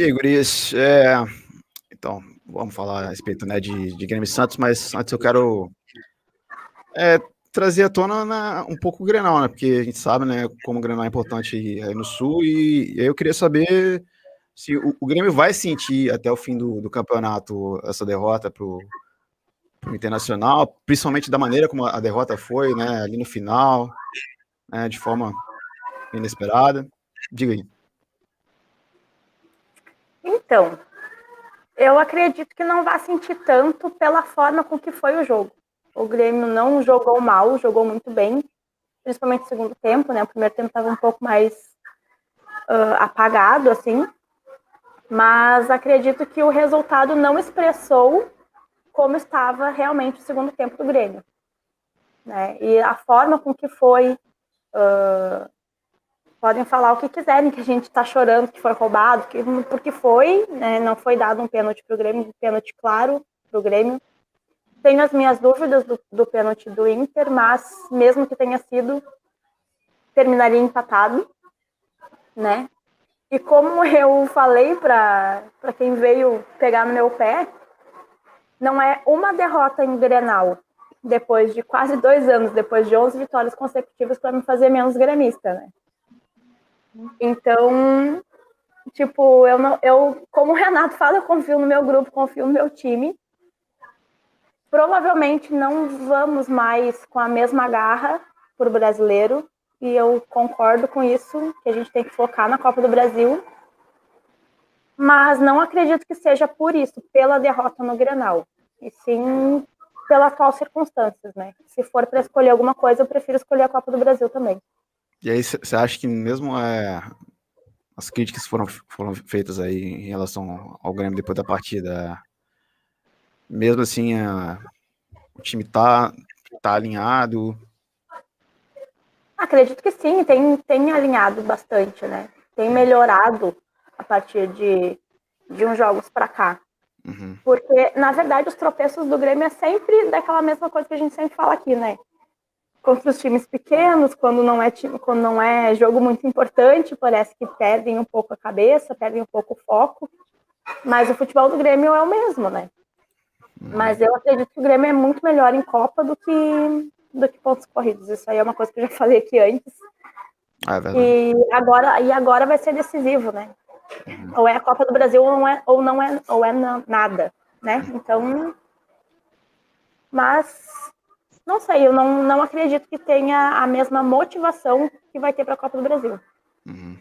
E aí, guris, então, vamos falar a respeito, né, de Grêmio e Santos, mas antes eu quero trazer à tona um pouco o Grenal, né, porque a gente sabe, né, como o Grenal é importante aí no Sul, e aí eu queria saber se o Grêmio vai sentir até o fim do campeonato essa derrota pro Internacional, principalmente da maneira como a derrota foi, né, ali no final, né, de forma inesperada. Diga aí. Então, eu acredito que não vai sentir tanto pela forma com que foi o jogo. O Grêmio não jogou mal, jogou muito bem, principalmente no segundo tempo, né? O primeiro tempo estava um pouco mais apagado, assim, mas acredito que o resultado não expressou como estava realmente o segundo tempo do Grêmio, né? E a forma com que foi, podem falar o que quiserem, que a gente está chorando que foi roubado, porque foi, né? Não foi dado um pênalti para o Grêmio, um pênalti claro para o Grêmio. Tenho as minhas dúvidas do pênalti do Inter, mas mesmo que tenha sido, terminaria empatado, né? E como eu falei para quem veio pegar no meu pé, não é uma derrota em Grenal, depois de quase 2 anos, depois de 11 vitórias consecutivas, para me fazer menos gremista, né? Então, tipo, eu, como o Renato fala, eu confio no meu grupo, confio no meu time. Provavelmente não vamos mais com a mesma garra por brasileiro, e eu concordo com isso, que a gente tem que focar na Copa do Brasil, mas não acredito que seja por isso, pela derrota no Grenal, e sim pelas atuais circunstâncias, né? Se for para escolher alguma coisa, eu prefiro escolher a Copa do Brasil também. E aí, você acha que mesmo as críticas foram feitas aí em relação ao Grêmio depois da partida, mesmo assim, o time tá alinhado? Acredito que sim, tem alinhado bastante, né? Tem melhorado a partir de uns jogos para cá. Uhum. Porque, na verdade, os tropeços do Grêmio é sempre daquela mesma coisa que a gente sempre fala aqui, né? Contra os times pequenos, quando não é jogo muito importante, parece que perdem um pouco a cabeça, perdem um pouco o foco. Mas o futebol do Grêmio é o mesmo, né? Mas eu acredito que o Grêmio é muito melhor em Copa do que pontos corridos. Isso aí é uma coisa que eu já falei aqui antes. É verdade. E agora vai ser decisivo, né? Uhum. Ou é a Copa do Brasil ou é nada, né? Então, mas não sei, eu não acredito que tenha a mesma motivação que vai ter para a Copa do Brasil. Uhum.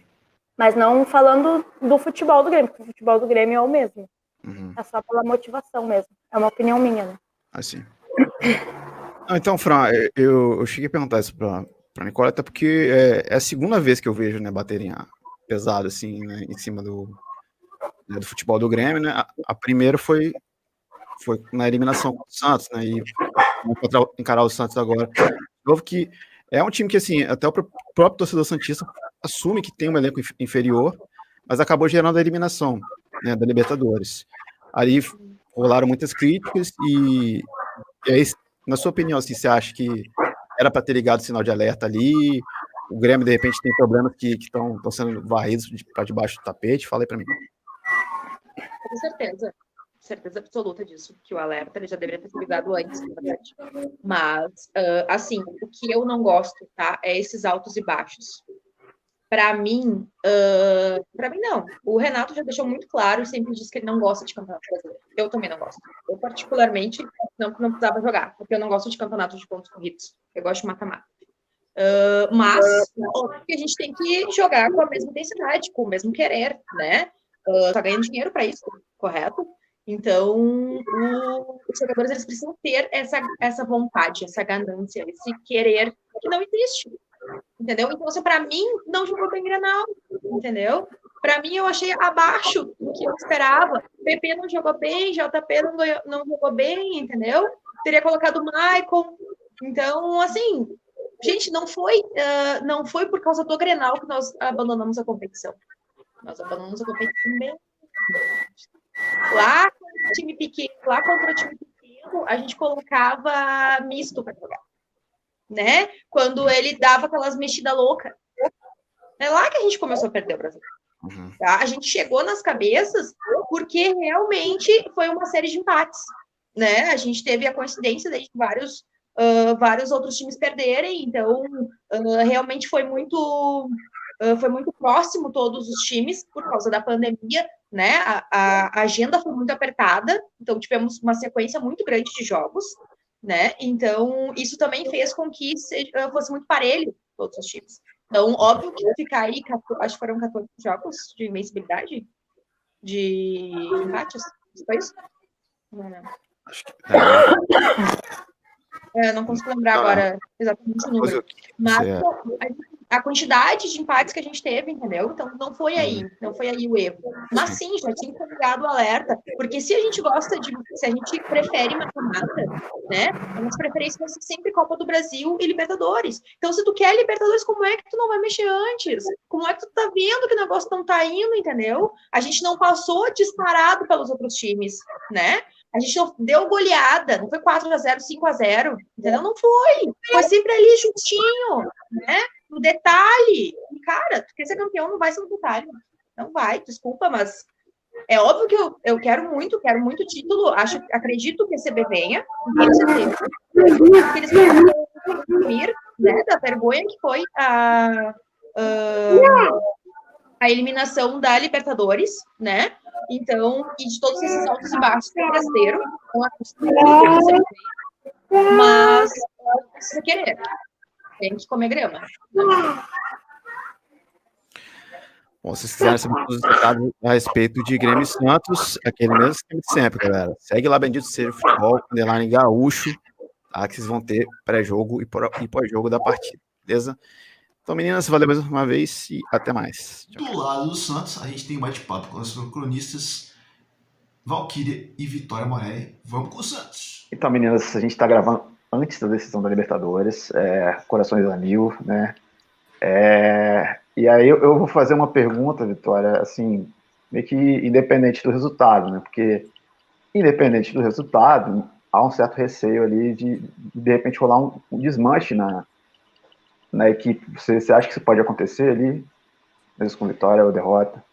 Mas não falando do futebol do Grêmio, porque o futebol do Grêmio é o mesmo. Uhum. É só pela motivação mesmo. É uma opinião minha, né? Assim. Então, Fran, eu cheguei a perguntar isso pra Nicole, até porque é a segunda vez que eu vejo, né, baterem pesado, assim, né, em cima do futebol do Grêmio, né? A primeira foi na eliminação contra o Santos, né? E encarar o Santos agora. Novo que é um time que, assim, até o próprio torcedor santista assume que tem um elenco inferior, mas acabou gerando a eliminação, né, da Libertadores. Ali rolaram muitas críticas e aí, na sua opinião, assim, você acha que era para ter ligado o sinal de alerta ali? O Grêmio, de repente, tem problemas que estão sendo varridos para debaixo do tapete? Fala aí para mim. Com certeza. Certeza absoluta disso, que o alerta ele já deveria ter sido ligado antes, na verdade. Mas, assim, o que eu não gosto, tá? É esses altos e baixos. Para mim não. O Renato já deixou muito claro e sempre disse que ele não gosta de campeonato brasileiro. Eu também não gosto. Eu, particularmente, não precisava jogar, porque eu não gosto de campeonato de pontos corridos. Eu gosto de mata-mata. Mas, óbvio que a gente tem que jogar com a mesma intensidade, com o mesmo querer, né? Tá ganhando dinheiro para isso, correto? Então, os jogadores eles precisam ter essa vontade, essa ganância, esse querer que não existe, entendeu? Então, assim, para mim, não jogou bem Grenal, entendeu? Para mim, eu achei abaixo do que eu esperava. PP não jogou bem, JP não jogou bem, entendeu? Teria colocado o Maicon. Então, assim, gente, não foi por causa do Grenal que nós abandonamos a competição. Nós abandonamos a competição bem. Lá contra o time pequeno, a gente colocava misto para jogar, né? Quando ele dava aquelas mexidas loucas. É lá que a gente começou a perder o Brasil. Tá? A gente chegou nas cabeças porque realmente foi uma série de empates, né? A gente teve a coincidência de vários outros times perderem, então realmente foi muito próximo todos os times por causa da pandemia, né? A agenda foi muito apertada, então tivemos uma sequência muito grande de jogos, né? Então isso também fez com que fosse muito parelho todos os times. Então, óbvio que ficar aí, acho que foram 14 jogos de invencibilidade, de empates, foi isso? Não. Acho que Não consigo lembrar agora exatamente o número. Mas a quantidade de empates que a gente teve, entendeu? Então, não foi aí o erro. Mas sim, já tinha ligado o alerta, porque se a gente prefere mata-mata, né? A nossa preferência vai ser sempre Copa do Brasil e Libertadores. Então, se tu quer Libertadores, como é que tu não vai mexer antes? Como é que tu tá vendo que o negócio não tá indo, entendeu? A gente não passou disparado pelos outros times, né? A gente não deu goleada, não foi 4-0, 5-0, entendeu? Não foi. Foi sempre ali justinho, né? No detalhe. E, cara, tu quer ser campeão, não vai ser no detalhe. Não vai, desculpa, mas é óbvio que eu quero muito título. Acredito que a CB venha, tenho certeza. Que eles vão assumir, né, da vergonha que foi a eliminação da Libertadores, né? Então, e de todos esses altos e baixos que eles deram, mas precisa querer, tem que comer grama. Bom, se vocês quiserem saber todos os detalhes a respeito de Grêmio e Santos, aquele mesmo esquema de sempre, galera. Segue lá, Bendito Seja o Futebol, underline Gaúcho, tá? Que vocês vão ter pré-jogo e pós-jogo da partida, beleza? Então, meninas, valeu mais uma vez e até mais. Tchau. Do lado do Santos, a gente tem um bate-papo com os cronistas Valquíria e Vitória Morelli. Vamos com o Santos. Então, meninas, a gente está gravando antes da decisão da Libertadores, corações a mil, né? E aí eu vou fazer uma pergunta, Vitória, assim, meio que independente do resultado, né? Porque independente do resultado, há um certo receio ali de repente rolar um desmanche na equipe. Você acha que isso pode acontecer ali, mesmo com vitória ou derrota?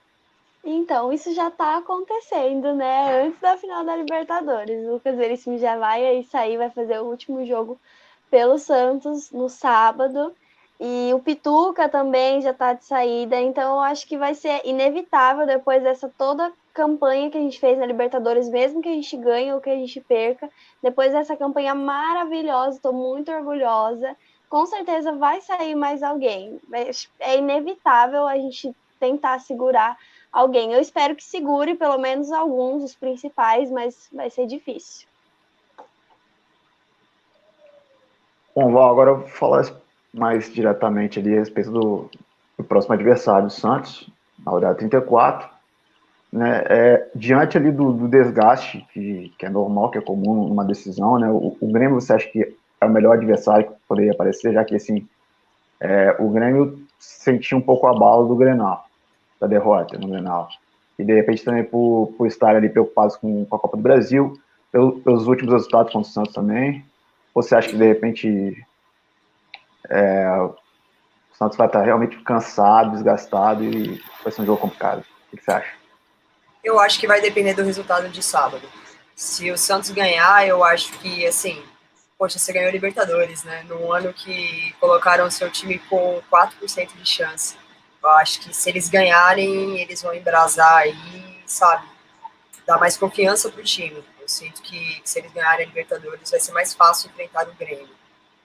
Então, isso já tá acontecendo, né? Antes da final da Libertadores. O Lucas Veríssimo já vai sair, vai fazer o último jogo pelo Santos no sábado. E o Pituca também já tá de saída. Então, eu acho que vai ser inevitável, depois dessa toda campanha que a gente fez na Libertadores, mesmo que a gente ganhe ou que a gente perca, depois dessa campanha maravilhosa, tô muito orgulhosa, com certeza vai sair mais alguém. É inevitável a gente tentar segurar alguém. Eu espero que segure pelo menos alguns, os principais, mas vai ser difícil. Bom, Val, agora eu vou falar mais diretamente ali a respeito do próximo adversário, do Santos, na rodada 34. Né? Diante ali do desgaste, que é normal, que é comum numa decisão, né? O Grêmio, você acha que é o melhor adversário que poderia aparecer, já que assim, o Grêmio sentiu um pouco a bala do Grenal, da derrota no Grenal. E de repente também por estar ali preocupados com a Copa do Brasil, pelos últimos resultados contra o Santos também. Ou você acha que de repente o Santos vai estar realmente cansado, desgastado e vai ser um jogo complicado? O que você acha? Eu acho que vai depender do resultado de sábado. Se o Santos ganhar, eu acho que, assim, poxa, você ganhou Libertadores, né? Num ano que colocaram o seu time com 4% de chance. Eu acho que se eles ganharem, eles vão embrasar aí, sabe? Dar mais confiança pro time. Eu sinto que se eles ganharem a Libertadores, vai ser mais fácil enfrentar o Grêmio.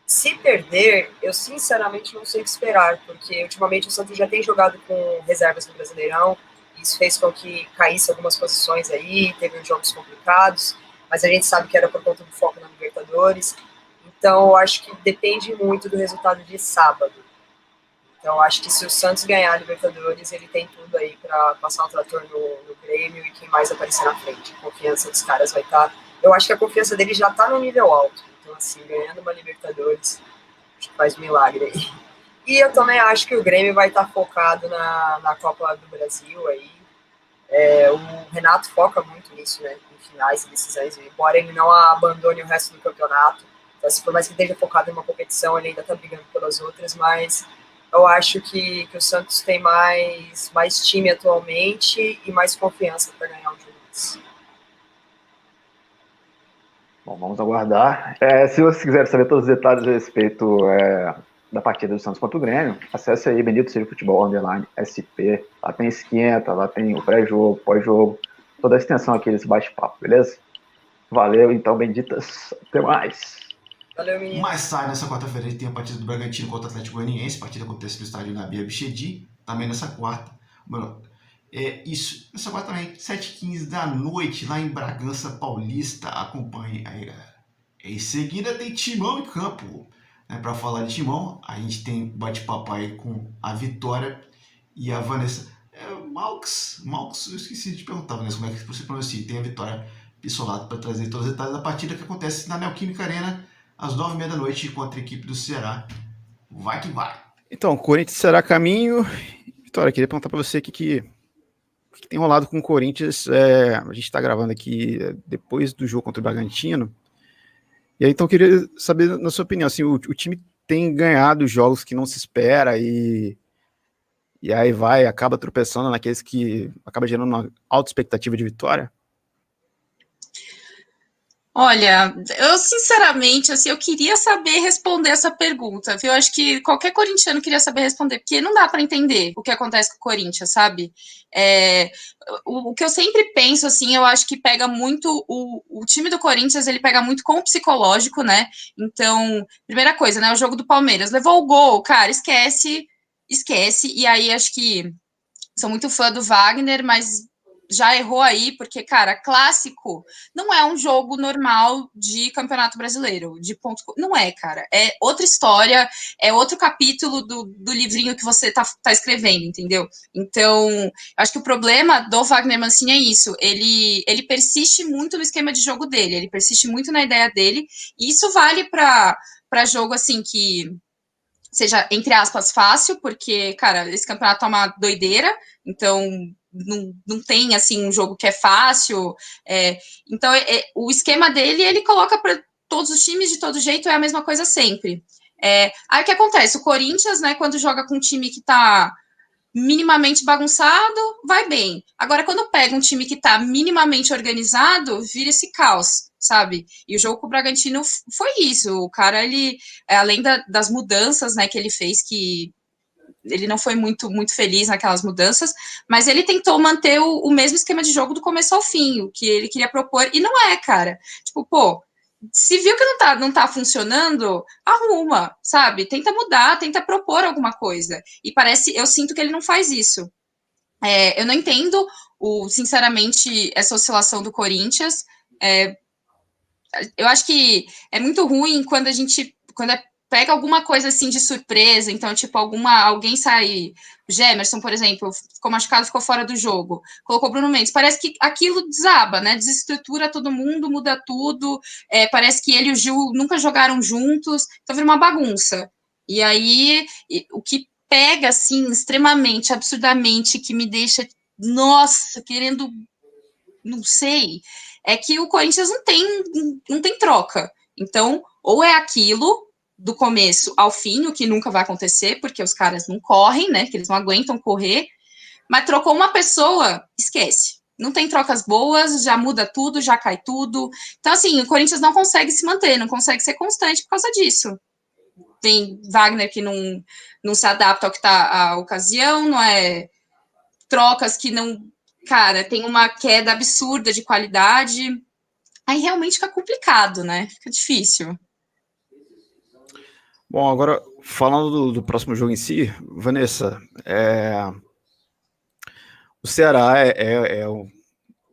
Se perder, eu sinceramente não sei o que esperar, porque ultimamente o Santos já tem jogado com reservas no Brasileirão, isso fez com que caísse algumas posições aí, teve uns jogos complicados, mas a gente sabe que era por conta do foco na Libertadores. Então, eu acho que depende muito do resultado de sábado. Então, eu acho que se o Santos ganhar a Libertadores, ele tem tudo aí para passar o trator no Grêmio e quem mais aparecer na frente. A confiança dos caras vai estar... Eu acho que a confiança dele já está no nível alto. Então, assim, ganhando uma Libertadores, acho que faz milagre aí. E eu também acho que o Grêmio vai estar focado na Copa do Brasil aí. O Renato foca muito nisso, né? Em finais e decisões, embora ele não abandone o resto do campeonato. Então, assim, por mais que esteja focado em uma competição, ele ainda está brigando pelas outras, mas eu acho que o Santos tem mais time atualmente e mais confiança para ganhar o jogo. Bom, vamos aguardar. Se vocês quiserem saber todos os detalhes a respeito da partida do Santos contra o Grêmio, acesse aí Bendito Seja Futebol _SP. Lá tem esquenta, lá tem o pré-jogo, pós-jogo, toda a extensão aqui desse bate-papo, beleza? Valeu, então, benditas. Até mais. Valeu, menino. Mais tarde, nessa quarta-feira, tem a partida do Bragantino contra o Atlético Goianiense. A partida acontece no estádio Nabi Abichedi. Também nessa quarta. Mano, isso. Nessa quarta também, 7h15 da noite, lá em Bragança Paulista. Acompanhe aí, galera. Em seguida tem Timão em campo. Para falar de Timão, a gente tem bate-papo aí com a Vitória e a Vanessa. Malx, eu esqueci de perguntar, Vanessa, como é que você pronuncia? Tem a Vitória Pissolato para trazer todos os detalhes da partida que acontece na Neoquímica Arena às 9h30 da noite contra a equipe do Ceará. Vai que vai. Então, Corinthians será caminho. Vitória, queria perguntar para você o que tem rolado com o Corinthians. A gente está gravando aqui depois do jogo contra o Bragantino. E aí, então, eu queria saber, na sua opinião, assim, o time tem ganhado jogos que não se espera e aí acaba tropeçando naqueles que acaba gerando uma alta expectativa de vitória? Olha, eu sinceramente, assim, eu queria saber responder essa pergunta, viu? Eu acho que qualquer corintiano queria saber responder, porque não dá para entender o que acontece com o Corinthians, sabe? O que eu sempre penso, assim, eu acho que pega muito, o time do Corinthians, ele pega muito com o psicológico, né? Então, primeira coisa, né, o jogo do Palmeiras, levou o gol, cara, esquece, e aí acho que sou muito fã do Wagner, mas já errou aí, porque, cara, clássico não é um jogo normal de Campeonato Brasileiro, de ponto. Não é, cara. É outra história, é outro capítulo do livrinho que você tá escrevendo, entendeu? Então, acho que o problema do Wagner Mancini é isso. Ele persiste muito no esquema de jogo dele, ele persiste muito na ideia dele, e isso vale para jogo, assim, que seja, entre aspas, fácil, porque, cara, esse campeonato é uma doideira, então não tem, assim, um jogo que é fácil. Então, o esquema dele, ele coloca para todos os times de todo jeito, é a mesma coisa sempre. Aí o que acontece? O Corinthians, né, quando joga com um time que tá minimamente bagunçado, vai bem. Agora, quando pega um time que tá minimamente organizado, vira esse caos, sabe? E o jogo com o Bragantino foi isso. O cara, ele, além das mudanças, né, que ele fez, que ele não foi muito feliz naquelas mudanças, mas ele tentou manter o mesmo esquema de jogo do começo ao fim, o que ele queria propor, e não cara. Tipo, pô, se viu que não tá funcionando, arruma, sabe? Tenta mudar, tenta propor alguma coisa. E eu sinto que ele não faz isso. Eu não entendo, sinceramente, essa oscilação do Corinthians. Eu acho que é muito ruim quando pega alguma coisa assim de surpresa, então, tipo, alguém sai, Gemerson, por exemplo, ficou machucado, ficou fora do jogo, colocou Bruno Mendes, parece que aquilo desaba, né, desestrutura todo mundo, muda tudo, parece que ele e o Gil nunca jogaram juntos, então vira uma bagunça. E aí, o que pega, assim, extremamente, absurdamente, que me deixa, querendo, não sei, é que o Corinthians não tem troca. Então, ou é aquilo do começo ao fim, o que nunca vai acontecer, porque os caras não correm, né, que eles não aguentam correr, mas trocou uma pessoa, esquece. Não tem trocas boas, já muda tudo, já cai tudo. Então, assim, o Corinthians não consegue se manter, não consegue ser constante por causa disso. Tem Wagner que não se adapta ao que tá a ocasião, não é trocas que não... Cara, tem uma queda absurda de qualidade. Aí realmente fica complicado, né? Fica difícil. Bom, agora, falando do próximo jogo em si, Vanessa, o Ceará é um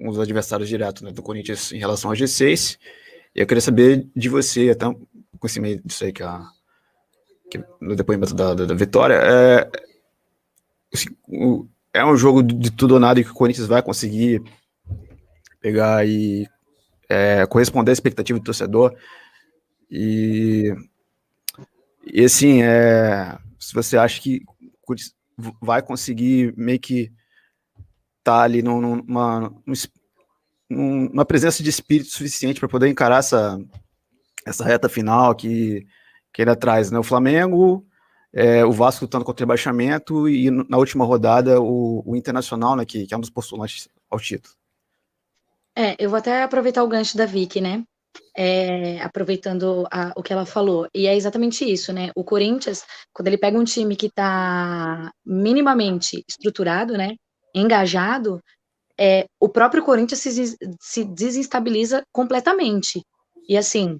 dos adversários diretos, né, do Corinthians em relação ao G6, e eu queria saber de você, até um pouco em cima disso aí, que no depoimento da Vitória, é um jogo de tudo ou nada e que o Corinthians vai conseguir pegar e corresponder à expectativa do torcedor, e assim, se você acha que vai conseguir meio que estar ali numa presença de espírito suficiente para poder encarar essa reta final que ainda traz, né? O Flamengo o Vasco lutando contra o rebaixamento e na última rodada o Internacional, né, que é um dos postulantes ao título. Eu vou até aproveitar o gancho da Vicky, né? Aproveitando o que ela falou. E é exatamente isso, né? O Corinthians, quando ele pega um time que está minimamente estruturado, né? Engajado, o próprio Corinthians se desestabiliza completamente. E assim,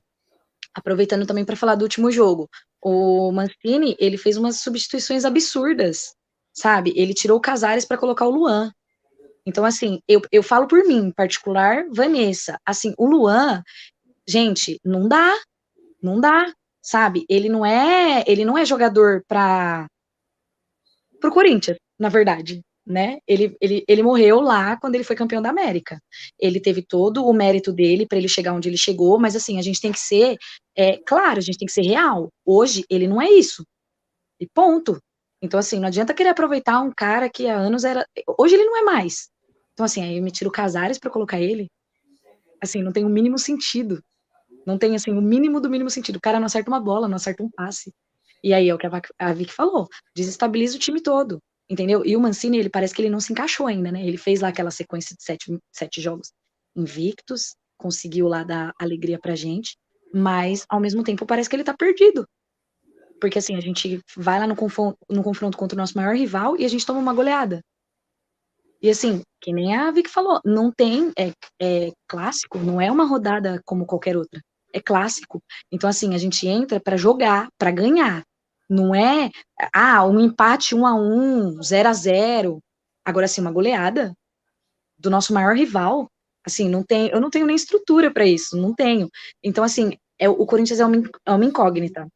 aproveitando também para falar do último jogo, o Mancini, ele fez umas substituições absurdas, sabe? Ele tirou o Casares para colocar o Luan. Então, assim, eu falo por mim, em particular, Vanessa, assim, o Luan, gente, não dá, sabe? Ele não é jogador pro Corinthians, na verdade, né? Ele morreu lá quando ele foi campeão da América. Ele teve todo o mérito dele para ele chegar onde ele chegou, mas assim, a gente tem que ser, claro, a gente tem que ser real. Hoje, ele não é isso. E ponto. Então, assim, não adianta querer aproveitar um cara que há anos era... Hoje ele não é mais. Então, assim, aí eu me tiro o Casares para colocar ele. Assim, não tem o mínimo sentido. Não tem, assim, o mínimo do mínimo sentido. O cara não acerta uma bola, não acerta um passe. E aí é o que a Vicky falou. Desestabiliza o time todo, entendeu? E o Mancini, ele parece que ele não se encaixou ainda, né? Ele fez lá aquela sequência de sete jogos invictos, conseguiu lá dar alegria pra gente, mas, ao mesmo tempo, parece que ele tá perdido. Porque, assim, a gente vai lá no confronto contra o nosso maior rival e a gente toma uma goleada. E, assim, que nem a Vicky falou, não tem, clássico, não é uma rodada como qualquer outra. É clássico. Então, assim, a gente entra para jogar, para ganhar. Não é, um empate 1-1, 0-0. Agora, assim, uma goleada do nosso maior rival, assim, eu não tenho nem estrutura para isso, não tenho. Então, assim, o Corinthians é uma incógnita.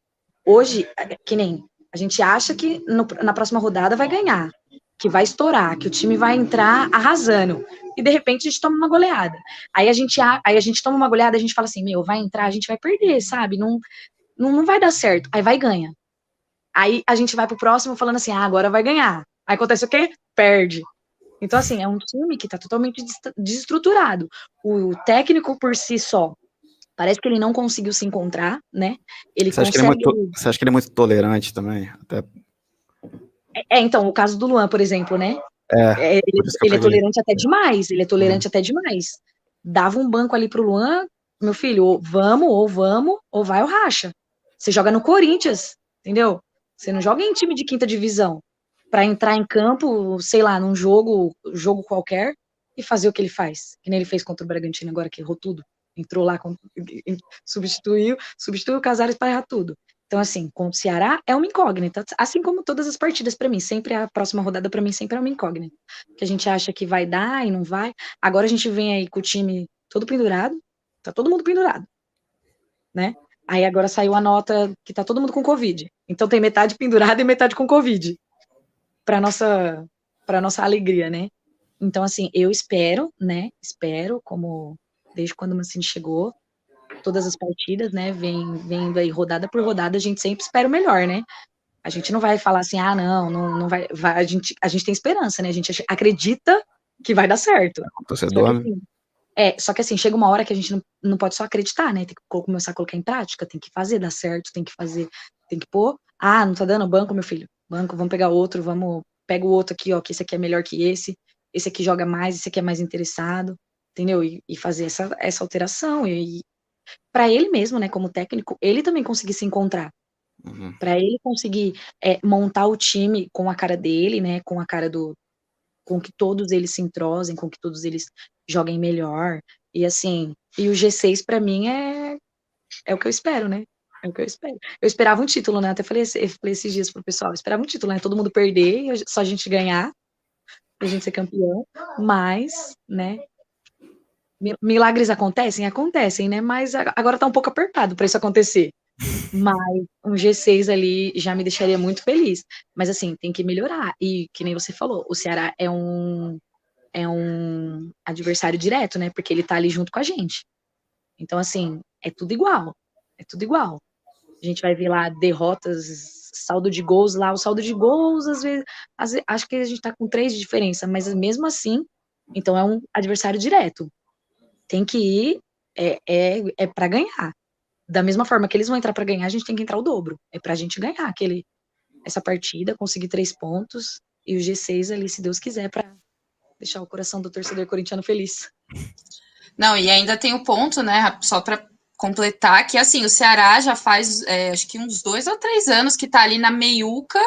Hoje, que nem, a gente acha que na próxima rodada vai ganhar, que vai estourar, que o time vai entrar arrasando, e de repente a gente toma uma goleada. Aí a gente toma uma goleada, a gente fala assim, vai entrar, a gente vai perder, sabe? Não vai dar certo. Aí vai e ganha. Aí a gente vai pro próximo falando assim, agora vai ganhar. Aí acontece o quê? Perde. Então, assim, é um time que tá totalmente desestruturado. O técnico por si só, parece que ele não conseguiu se encontrar, né? Você acha que ele é muito tolerante também? Até... então, o caso do Luan, por exemplo, né? Ele é tolerante até demais, até demais. Dava um banco ali pro Luan, meu filho, ou vamos, ou vai ou racha. Você joga no Corinthians, entendeu? Você não joga em time de quinta divisão para entrar em campo, sei lá, num jogo qualquer e fazer o que ele faz. Que nem ele fez contra o Bragantino agora, que errou tudo. Entrou lá, substituiu o Casares para errar tudo. Então, assim, contra o Ceará é uma incógnita, assim como todas as partidas para mim, sempre a próxima rodada para mim sempre é uma incógnita, que a gente acha que vai dar e não vai. Agora a gente vem aí com o time todo pendurado, tá todo mundo pendurado, né? Aí agora saiu a nota que tá todo mundo com Covid, então tem metade pendurada e metade com Covid, para nossa alegria, né? Então, assim, eu espero, como desde quando o Mancini chegou, todas as partidas, né, vendo aí rodada por rodada, a gente sempre espera o melhor, né? A gente não vai falar assim, não vai, a gente tem esperança, né? A gente acredita que vai dar certo. Torcedor, só que assim, chega uma hora que a gente não pode só acreditar, né? Tem que começar a colocar em prática, tem que fazer dar certo, tem que pôr, não tá dando banco, meu filho, banco, vamos pegar outro, pega o outro aqui, ó, que esse aqui é melhor que esse aqui joga mais, esse aqui é mais interessado, entendeu? E fazer essa alteração, e para ele mesmo, né, como técnico, ele também conseguir se encontrar, para ele conseguir montar o time com a cara dele, né, com a cara com que todos eles se entrosem, com que todos eles joguem melhor, e assim, e o G6 para mim é o que eu espero, né, é o que eu espero. Eu esperava um título, né, até falei esses dias pro pessoal, eu esperava um título, né, todo mundo perder, só a gente ganhar, pra gente ser campeão, mas, né, milagres acontecem, né, mas agora tá um pouco apertado para isso acontecer, mas um G6 ali já me deixaria muito feliz, mas assim, tem que melhorar, e que nem você falou, o Ceará é um adversário direto, né, porque ele tá ali junto com a gente, então assim, é tudo igual, a gente vai ver lá derrotas, saldo de gols lá, o saldo de gols, às vezes acho que a gente tá com 3 de diferença, mas mesmo assim, então é um adversário direto. Tem que ir, para ganhar. Da mesma forma que eles vão entrar para ganhar, a gente tem que entrar o dobro. É pra gente ganhar essa partida, conseguir 3 pontos e o G6 ali, se Deus quiser, para deixar o coração do torcedor corintiano feliz. Não, e ainda tem o ponto, né, só para completar, que assim, o Ceará já faz, acho que uns 2 ou 3 anos que tá ali na meiuca,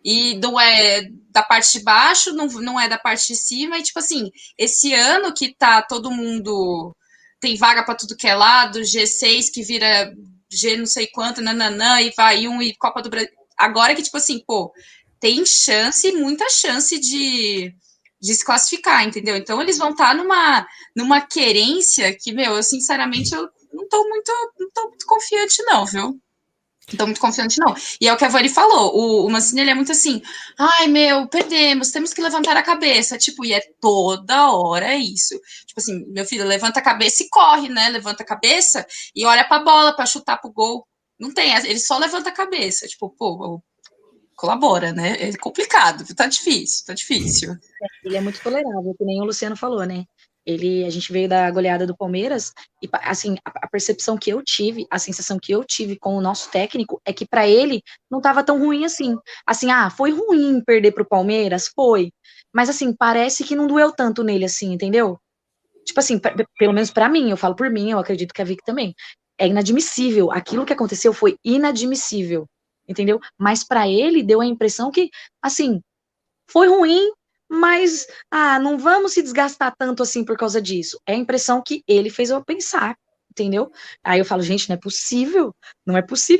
e não é da parte de baixo, não é da parte de cima, e tipo assim, esse ano que tá todo mundo, tem vaga para tudo que é lado, G6 que vira G não sei quanto, nananã, e vai e Copa do Brasil, agora que tipo assim, pô, tem chance, muita chance de se classificar, entendeu? Então eles vão estar numa querência que, meu, eu sinceramente eu não tô muito confiante não, viu? Não tô muito confiante não. E é o que a Vani falou, o Mancini, ele é muito assim, ai, meu, perdemos, temos que levantar a cabeça, tipo, e é toda hora isso. Tipo assim, meu filho, levanta a cabeça e corre, né? Levanta a cabeça e olha pra bola pra chutar pro gol. Não tem, ele só levanta a cabeça, tipo, pô, colabora, né? É complicado, tá difícil. Ele é muito tolerável, que nem o Luciano falou, né? A gente veio da goleada do Palmeiras e, assim, a percepção que eu tive, a sensação que eu tive com o nosso técnico é que para ele não estava tão ruim assim. Assim, foi ruim perder pro Palmeiras? Foi. Mas, assim, parece que não doeu tanto nele assim, entendeu? Tipo assim, pelo menos para mim, eu falo por mim, eu acredito que a Vicky também. É inadmissível. Aquilo que aconteceu foi inadmissível, entendeu? Mas para ele deu a impressão que, assim, foi ruim, mas não vamos se desgastar tanto assim por causa disso. É a impressão que ele fez eu pensar, entendeu? Aí eu falo, gente, não é possível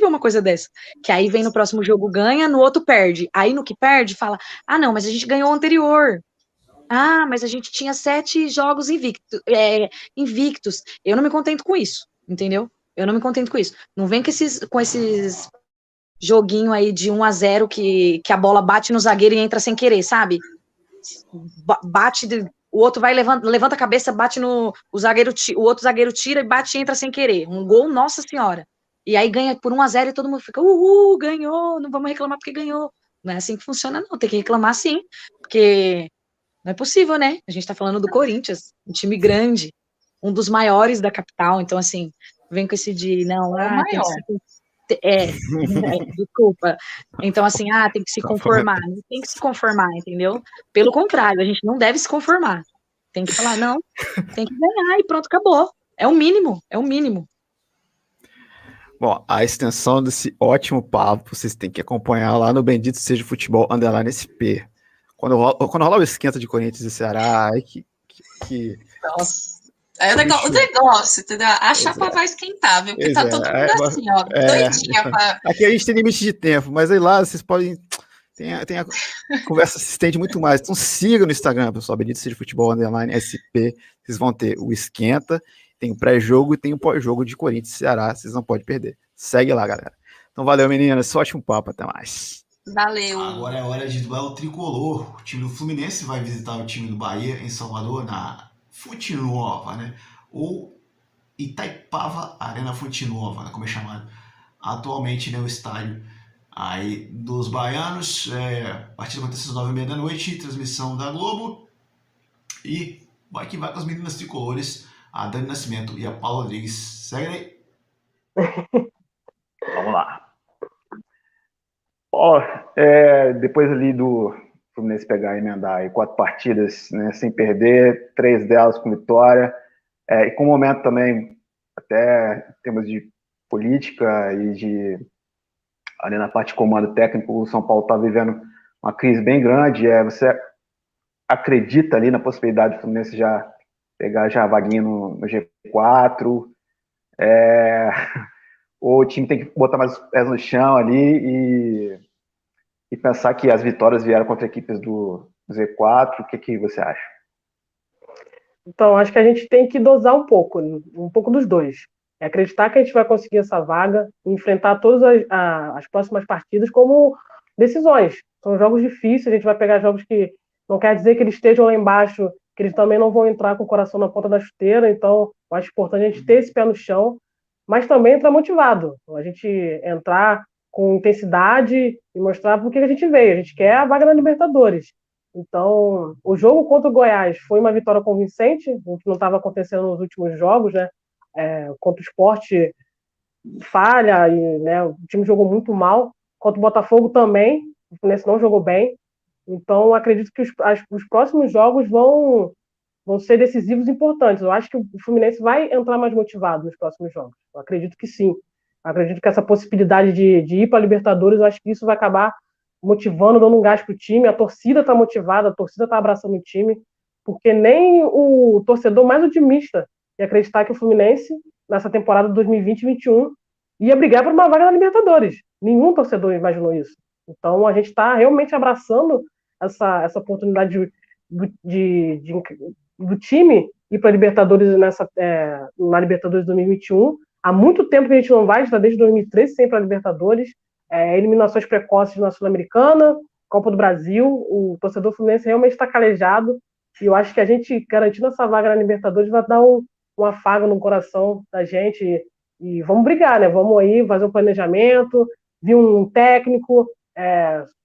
uma coisa dessa. Que aí vem no próximo jogo, ganha, no outro perde. Aí no que perde, fala, não, mas a gente ganhou o anterior. Mas a gente tinha 7 jogos invictos. Eu não me contento com isso, entendeu? Eu não me contento com isso. Não vem com esses joguinho aí de 1-0 que a bola bate no zagueiro e entra sem querer, sabe? Bate, o outro vai, levanta a cabeça, bate no o outro zagueiro tira e bate e entra sem querer. Um gol, nossa senhora. E aí ganha por 1-0 e todo mundo fica, ganhou, não vamos reclamar porque ganhou. Não é assim que funciona, não. Tem que reclamar sim, porque não é possível, né? A gente tá falando do Corinthians, um time grande, um dos maiores da capital. Então, assim, vem com esse de, não, tem que ser desculpa. Então, assim, tem que se conformar. Não tem que se conformar, entendeu? Pelo contrário, a gente não deve se conformar. Tem que falar, não, tem que ganhar e pronto, acabou. É o mínimo, é o mínimo. Bom, a extensão desse ótimo papo vocês têm que acompanhar lá no Bendito Seja Futebol _SP. Quando rola o esquenta de Corinthians e Ceará, Nossa. É o negócio, entendeu? A chapa vai esquentar, viu? Porque tá todo mundo assim, ó, doidinha. Aqui a gente tem limite de tempo, mas aí lá vocês podem... Tem a conversa se estende muito mais. Então siga no Instagram, pessoal, Bendito Seja Futebol _SP. Vocês vão ter o esquenta, tem o pré-jogo e tem o pós-jogo de Corinthians e Ceará. Vocês não podem perder. Segue lá, galera. Então valeu, meninas. Ótimo papo. Até mais. Valeu. Agora é hora de duelo tricolor. O time do Fluminense vai visitar o time do Bahia em Salvador, na Fonte Nova, né? Ou Itaipava Arena Fonte Nova, né? Como é chamado atualmente, né? O estádio aí dos baianos. A partida acontece às 9h30 da noite, transmissão da Globo. E vai que vai com as meninas tricolores, a Dani Nascimento e a Paula Rodrigues. Segue aí. Vamos lá. Depois ali do Fluminense pegar e emendar aí 4 partidas, né, sem perder, 3 delas com vitória, e com um momento também, até em termos de política e ali na parte de comando técnico, o São Paulo está vivendo uma crise bem grande. Você acredita ali na possibilidade do Fluminense já pegar já a vaguinha no G4? Ou o time tem que botar mais os pés no chão ali e pensar que as vitórias vieram contra equipes do Z4? O que você acha? Então, acho que a gente tem que dosar um pouco dos dois. É acreditar que a gente vai conseguir essa vaga e enfrentar todas as próximas partidas como decisões. São jogos difíceis, a gente vai pegar jogos que não quer dizer que eles estejam lá embaixo, que eles também não vão entrar com o coração na ponta da chuteira. Então, eu acho importante a gente ter esse pé no chão, mas também entrar motivado. A gente entrar com intensidade e mostrar por que a gente veio. A gente quer a vaga na Libertadores. Então, o jogo contra o Goiás foi uma vitória convincente, o que não estava acontecendo nos últimos jogos, né? Contra o Sport falha, e, né, o time jogou muito mal, Contra o Botafogo também, o Fluminense não jogou bem. Então, acredito que os próximos jogos vão ser decisivos e importantes. Eu acho que o Fluminense vai entrar mais motivado nos próximos jogos. Eu acredito que sim. Eu acredito que essa possibilidade de ir para a Libertadores, eu acho que isso vai acabar motivando, dando um gás para o time. A torcida está motivada, a torcida está abraçando o time, porque nem o torcedor mais otimista ia acreditar que o Fluminense, nessa temporada 2020-2021, ia brigar por uma vaga na Libertadores. Nenhum torcedor imaginou isso. Então, a gente está realmente abraçando essa oportunidade do time ir para a Libertadores na Libertadores 2021. Há muito tempo que a gente não vai, está desde 2013 sem para a Libertadores. Eliminações precoces na Sul-Americana, Copa do Brasil. O torcedor fluminense realmente está calejado. E eu acho que a gente, garantindo essa vaga na Libertadores, vai dar um afago no coração da gente. E vamos brigar, né? Vamos aí fazer um planejamento, vir um técnico,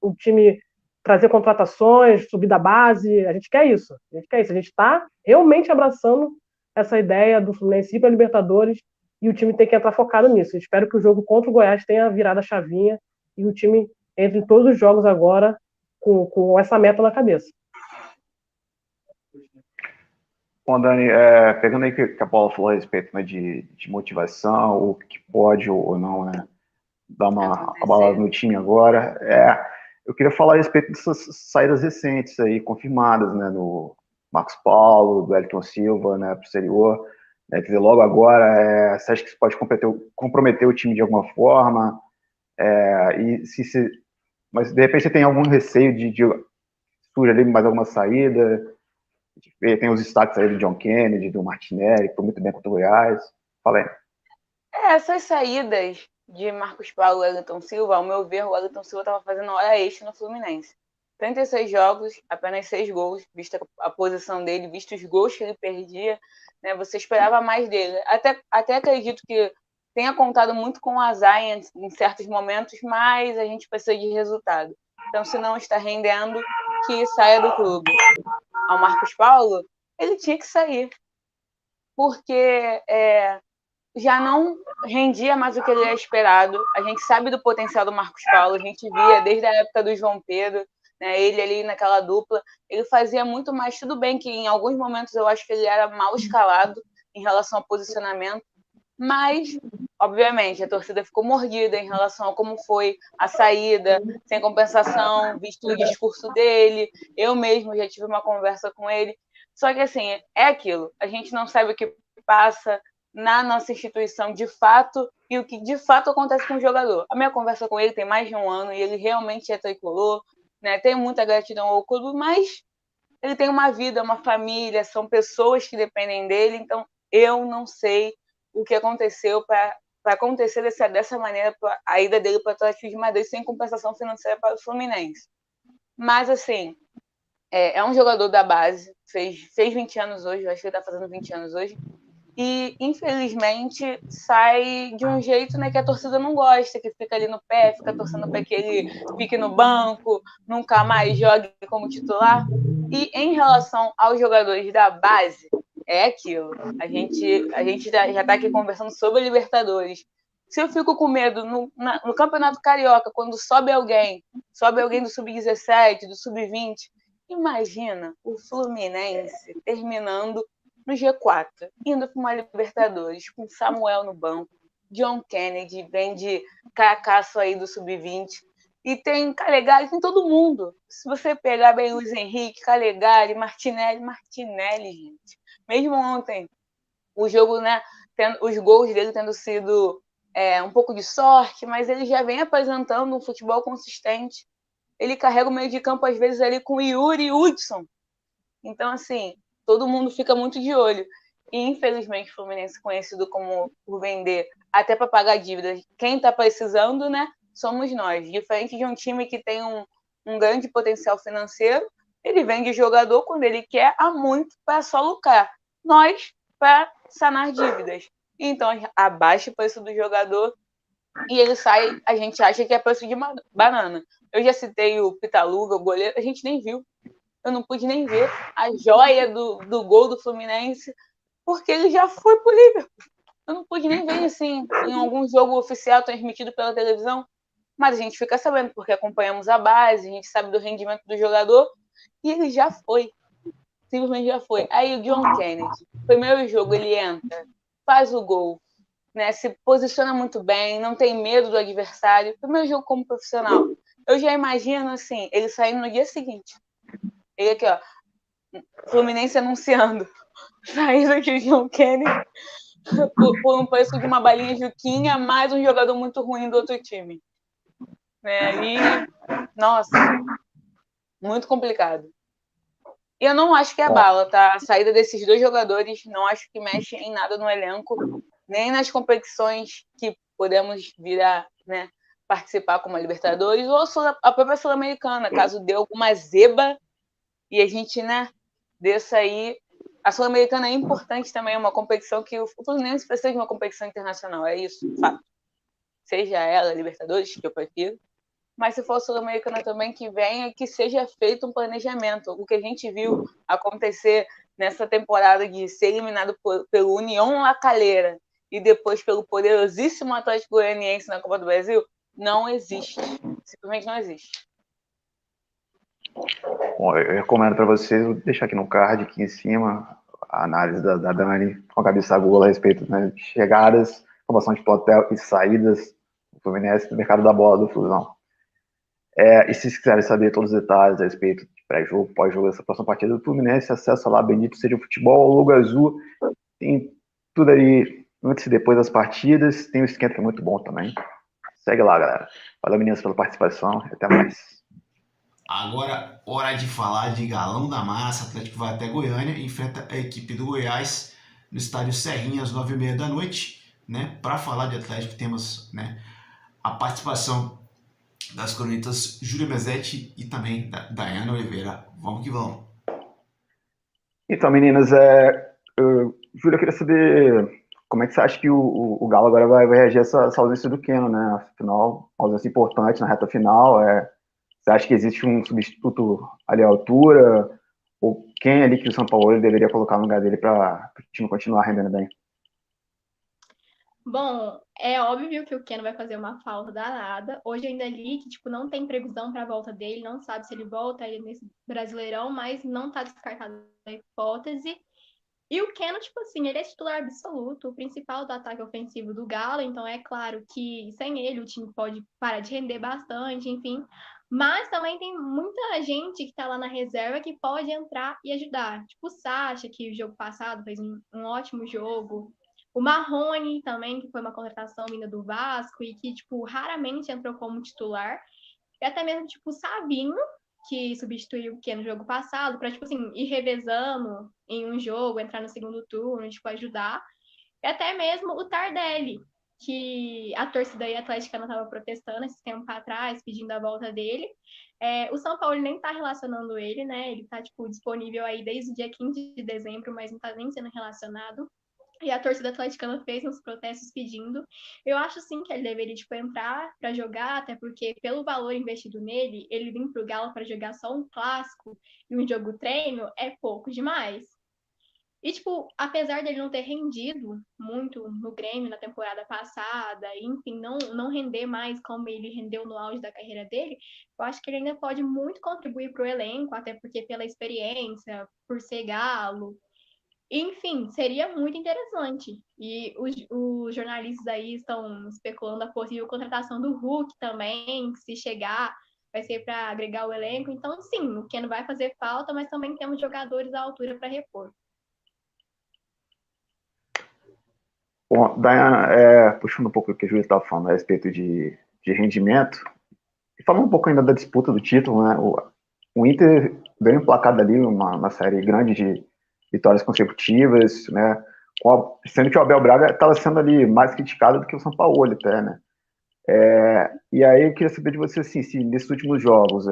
o time trazer contratações, subir da base. A gente quer isso. A gente está realmente abraçando essa ideia do Fluminense ir para a Libertadores e o time tem que entrar focado nisso. Eu espero que o jogo contra o Goiás tenha virado a chavinha e o time entre em todos os jogos agora com essa meta na cabeça. Bom, Dani, pegando aí que a Paula falou a respeito, né, de motivação, o que pode ou não, né, dar uma abalada no time agora, eu queria falar a respeito dessas saídas recentes aí, confirmadas, né, no Marcos Paulo, do Wellington Silva, né, para o exterior, né, quer dizer, logo agora, você acha que isso pode comprometer o time de alguma forma? Mas de repente você tem algum receio de surge ali mais alguma saída? Tem os destaques aí do John Kennedy, do Martinelli, que foi muito bem contra o Goiás. Fala aí. Essas saídas de Marcos Paulo e Wellington Silva, ao meu ver, o Wellington Silva estava fazendo hora extra no Fluminense. 36 jogos, apenas 6 gols, vista a posição dele, visto os gols que ele perdia, né, você esperava mais dele. Até acredito que tenha contado muito com o azar em certos momentos, mas a gente precisa de resultado. Então, se não está rendendo, que saia do clube. Ao Marcos Paulo, ele tinha que sair, porque já não rendia mais o que ele era esperado. A gente sabe do potencial do Marcos Paulo, a gente via desde a época do João Pedro, né, ele ali naquela dupla, ele fazia muito mais. Tudo bem que em alguns momentos eu acho que ele era mal escalado em relação ao posicionamento, mas, obviamente, a torcida ficou mordida em relação a como foi a saída, sem compensação, visto o discurso dele. Eu mesmo já tive uma conversa com ele. Só que, assim, é aquilo. A gente não sabe o que passa na nossa instituição de fato e o que de fato acontece com o jogador. A minha conversa com ele tem mais de 1 ano e ele realmente é tricolor, né? Tem muita gratidão ao clube, mas ele tem uma vida, uma família, são pessoas que dependem dele. Então, eu não sei o que aconteceu para acontecer dessa maneira a ida dele para o Atlético de Madrid sem compensação financeira para o Fluminense. Mas, assim, é um jogador da base, fez 20 anos hoje, eu acho que ele está fazendo 20 anos hoje, e, infelizmente, sai de um jeito, né, que a torcida não gosta, que fica ali no pé, fica torcendo para que ele fique no banco, nunca mais jogue como titular. E, em relação aos jogadores da base, é aquilo. A gente já está aqui conversando sobre a Libertadores. Se eu fico com medo no Campeonato Carioca, quando sobe alguém do Sub-17, do Sub-20, imagina o Fluminense terminando no G4, indo para uma Libertadores, com Samuel no banco, John Kennedy, vem de cracaço aí do Sub-20, e tem Calegari, tem todo mundo. Se você pegar bem Luiz Henrique, Calegari, Martinelli, gente. Mesmo ontem, o jogo, né, os gols dele tendo sido um pouco de sorte, mas ele já vem apresentando um futebol consistente. Ele carrega o meio de campo, às vezes, ali com Yuri e Hudson. Então, assim, todo mundo fica muito de olho. E, infelizmente, o Fluminense, conhecido como por vender até para pagar dívidas, quem está precisando, né, somos nós. Diferente de um time que tem um grande potencial financeiro, ele vende jogador quando ele quer há muito para só lucrar. Nós, para sanar dívidas. Então, abaixa o preço do jogador e ele sai, a gente acha que é preço de banana. Eu já citei o Pitaluga, o goleiro, a gente nem viu. Eu não pude nem ver a joia do gol do Fluminense, porque ele já foi pro Liverpool. Eu não pude nem ver, assim, em algum jogo oficial transmitido pela televisão. mas a gente fica sabendo porque acompanhamos a base, a gente sabe do rendimento do jogador, e ele já foi. Simplesmente já foi. Aí o John Kennedy, primeiro jogo, ele entra, faz o gol, né? Se posiciona muito bem, não tem medo do adversário. Primeiro jogo como profissional. Eu já imagino, assim, ele saindo no dia seguinte. Ele aqui, ó, Fluminense anunciando. Saída aqui o John Kennedy por um preço de uma balinha Juquinha, mais um jogador muito ruim do outro time. Né? E, nossa, muito complicado. E eu não acho que é bala, tá? A saída desses dois jogadores não acho que mexe em nada no elenco, nem nas competições que podemos vir a, né, participar como a Libertadores ou a própria Sul-Americana, caso dê alguma zeba e a gente, né, desça aí. A Sul-Americana é importante também, é uma competição que o Fluminense precisa de uma competição internacional, é isso, fato. Seja ela Libertadores, que eu prefiro, mas se for a Sul-Americana também, que venha, que seja feito um planejamento. O que a gente viu acontecer nessa temporada de ser eliminado pelo União La Calera e depois pelo poderosíssimo Atlético Goianiense na Copa do Brasil, não existe. Simplesmente não existe. Bom, eu recomendo para vocês, vou deixar aqui no card, aqui em cima, a análise da Dani com a cabeça gola a respeito, né, de chegadas, formação de plantel e saídas do Fluminense do mercado da bola do Flusão. E se vocês quiserem saber todos os detalhes a respeito de pré-jogo, pós-jogo dessa próxima partida do Fluminense, acessa lá Bendito Seja o Futebol, logo azul, tem tudo aí antes e depois das partidas, tem o esquenta que é muito bom também. Segue lá, galera. Valeu, meninas, pela participação e até mais. Agora, hora de falar de Galão da Massa. Atlético vai até Goiânia e enfrenta a equipe do Goiás no estádio Serrinha às 9h30 da noite. Né? Para falar de Atlético, temos, né, a participação das cronistas Júlia Mesetti e também da Daiane Oliveira. Vamos que vamos. Então, meninas, Júlia, eu queria saber como é que você acha que o Galo agora vai reagir a essa ausência do Keno, né? Afinal, uma ausência importante na reta final. Você acha que existe um substituto ali à altura? Ou quem ali que o São Paulo deveria colocar no lugar dele para o time continuar rendendo bem? Bom, é óbvio que o Keno vai fazer uma falta danada. Hoje ainda li que, tipo, não tem previsão para a volta dele, não sabe se ele volta aí nesse Brasileirão, mas não está descartada a hipótese. E o Keno, tipo assim, ele é titular absoluto, o principal do ataque ofensivo do Galo, então é claro que sem ele o time pode parar de render bastante, enfim. Mas também tem muita gente que tá lá na reserva que pode entrar e ajudar. Tipo o Sacha, que o jogo passado fez um ótimo jogo. O Marrone também, que foi uma contratação vinda do Vasco e que, tipo, raramente entrou como titular. E até mesmo, tipo, o Sabinho, que substituiu o Keno no jogo passado, para, tipo assim, ir revezando em um jogo, entrar no segundo turno, tipo, ajudar. E até mesmo o Tardelli, que a torcida aí atleticana estava protestando esse tempo atrás, pedindo a volta dele. O São Paulo nem está relacionando ele, né? Ele está, tipo, disponível aí desde o dia 15 de dezembro, mas não está nem sendo relacionado. E a torcida atleticana fez uns protestos pedindo. Eu acho sim que ele deveria, tipo, entrar para jogar, até porque pelo valor investido nele, ele vir pro Galo para jogar só um clássico e um jogo treino é pouco demais. E, tipo, apesar dele não ter rendido muito no Grêmio na temporada passada, e, enfim, não render mais como ele rendeu no auge da carreira dele, eu acho que ele ainda pode muito contribuir para o elenco, até porque pela experiência, por ser Galo. Enfim, seria muito interessante. E os jornalistas aí estão especulando a possível contratação do Hulk também, que se chegar, vai ser para agregar o elenco. Então, sim, o Keno vai fazer falta, mas também temos jogadores à altura para repor. Bom, Dayana, puxando um pouco o que a Júlia estava falando a respeito de rendimento, e falando um pouco ainda da disputa do título, né? O Inter ganhou emplacado ali uma série grande de vitórias consecutivas, né? Sendo que o Abel Braga estava sendo ali mais criticado do que o São Paulo até, né? E aí eu queria saber de você, assim, se nesses últimos jogos,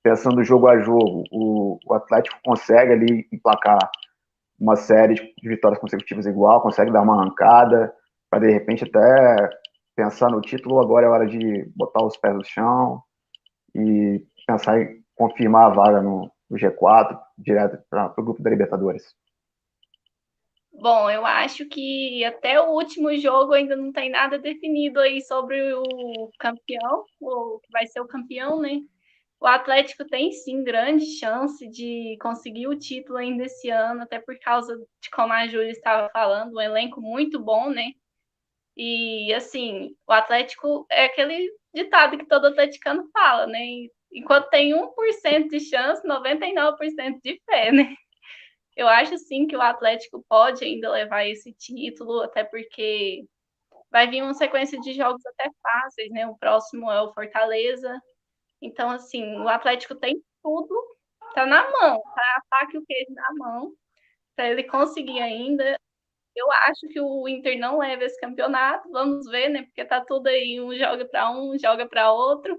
pensando jogo a jogo, o Atlético consegue ali emplacar uma série de vitórias consecutivas igual, consegue dar uma arrancada, para de repente até pensar no título, agora é hora de botar os pés no chão e pensar em confirmar a vaga no G4, direto para o grupo da Libertadores. Bom, eu acho que até o último jogo ainda não tem nada definido aí sobre o campeão, ou que vai ser o campeão, né? O Atlético tem sim grande chance de conseguir o título ainda esse ano, até por causa de como a Júlia estava falando, um elenco muito bom, né? E assim, o Atlético é aquele ditado que todo atleticano fala, né? Enquanto tem 1% de chance, 99% de fé, né? Eu acho sim que o Atlético pode ainda levar esse título, até porque vai vir uma sequência de jogos até fáceis, né? O próximo é o Fortaleza. Então, assim, o Atlético tem tudo, tá na mão, tá a faca e o queijo na mão, para ele conseguir ainda. Eu acho que o Inter não leva esse campeonato, vamos ver, né? Porque tá tudo aí, um, joga para outro.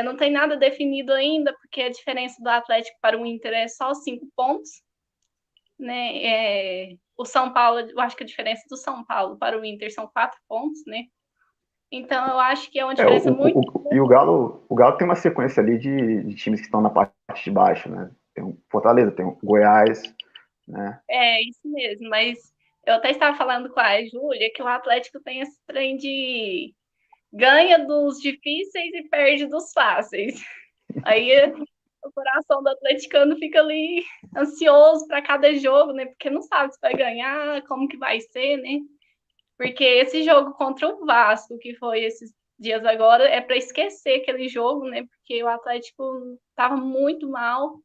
Não tem nada definido ainda, porque a diferença do Atlético para o Inter é só 5 pontos, né? O São Paulo, eu acho que a diferença do São Paulo para o Inter são 4 pontos, né? Então eu acho que é uma diferença muito. E o Galo tem uma sequência ali de times que estão na parte de baixo, né? Tem o Fortaleza, tem o Goiás, né? É, isso mesmo, mas eu até estava falando com a Júlia que o Atlético tem esse trem de ganha dos difíceis e perde dos fáceis. Aí o coração do atleticano fica ali ansioso para cada jogo, né? Porque não sabe se vai ganhar, como que vai ser, né? Porque esse jogo contra o Vasco, que foi esses dias agora, é para esquecer aquele jogo, né? Porque o Atlético estava muito mal,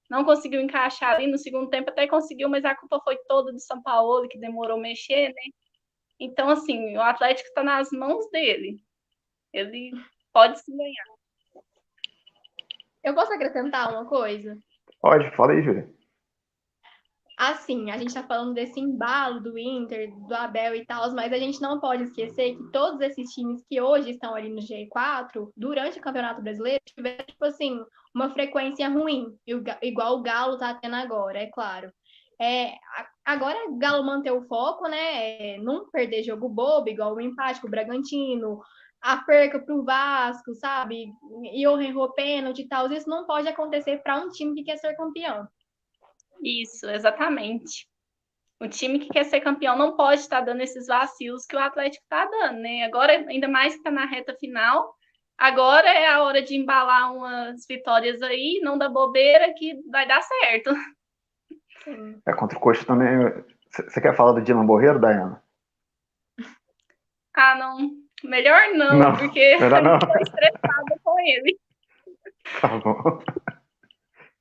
não conseguiu encaixar ali no segundo tempo, até conseguiu, mas a culpa foi toda do São Paulo, que demorou a mexer, né? Então, assim, o Atlético está nas mãos dele. Ele pode se ganhar. Eu posso acrescentar uma coisa? Pode, fala aí, Júlia. Assim, a gente está falando desse embalo do Inter, do Abel e tal, mas a gente não pode esquecer que todos esses times que hoje estão ali no G4, durante o Campeonato Brasileiro, tiveram, tipo assim, uma frequência ruim, igual o Galo está tendo agora, é claro. Agora o Galo manter o foco, né? Não perder jogo bobo, igual o empate com o Bragantino, a perca para o Vasco, sabe? E o errou pênalti e tal. Isso não pode acontecer para um time que quer ser campeão. Isso, exatamente. O time que quer ser campeão não pode estar dando esses vacilos que o Atlético está dando, né? Agora, ainda mais que está na reta final, agora é a hora de embalar umas vitórias aí, não dá bobeira que vai dar certo. Sim. Contra o Coxa também. Você quer falar do Dylan Borreiro, Dayana? Ah, não. Melhor não, porque eu estou estressada com ele. Tá bom.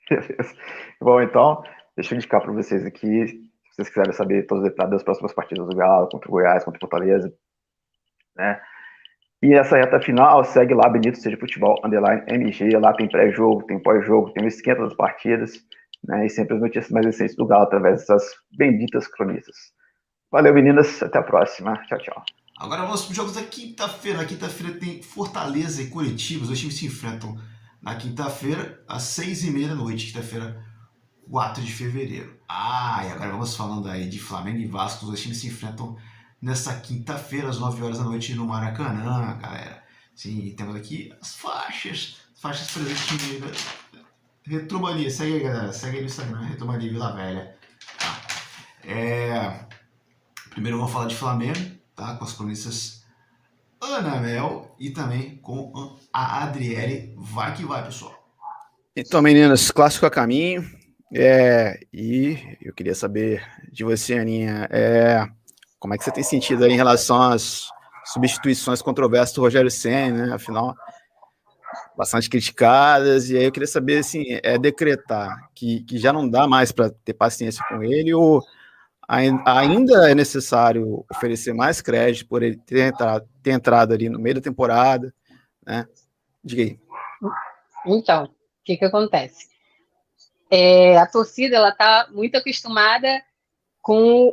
Beleza. Bom, então, deixa eu indicar para vocês aqui, se vocês quiserem saber todos os detalhes das próximas partidas do Galo, contra o Goiás, contra o Fortaleza, né? E essa reta final, segue lá, Benito Seja Futebol, _MG, lá tem pré-jogo, tem pós-jogo, tem o esquenta das partidas, né? E sempre as notícias mais recentes do Galo, através dessas benditas cronistas. Valeu, meninas, até a próxima. Tchau, tchau. Agora vamos para os jogos da quinta-feira. Na quinta-feira tem Fortaleza e Curitiba, os dois times se enfrentam na quinta-feira, às 6h30 da noite, quinta-feira, 4 de fevereiro. E agora vamos falando aí de Flamengo e Vasco, os dois times se enfrentam nessa quinta-feira, às 9 horas da noite, no Maracanã, galera. Sim, temos aqui as faixas presentes no time da Retromania. Segue aí, galera, segue aí no Instagram, Retromania Vila Velha. Primeiro vamos falar de Flamengo, tá? Com as cronistas Ana Mel e também com a Adriele. Vai que vai, pessoal. Então, meninas, clássico a caminho. E eu queria saber de você, Aninha, como é que você tem sentido aí em relação às substituições controversas do Rogério Ceni, né? Afinal, bastante criticadas, e aí eu queria saber, assim, decretar que já não dá mais para ter paciência com ele, ou ainda é necessário oferecer mais crédito por ele ter entrado ali no meio da temporada, né? Diga aí. Então, o que acontece? A torcida, ela tá muito acostumada com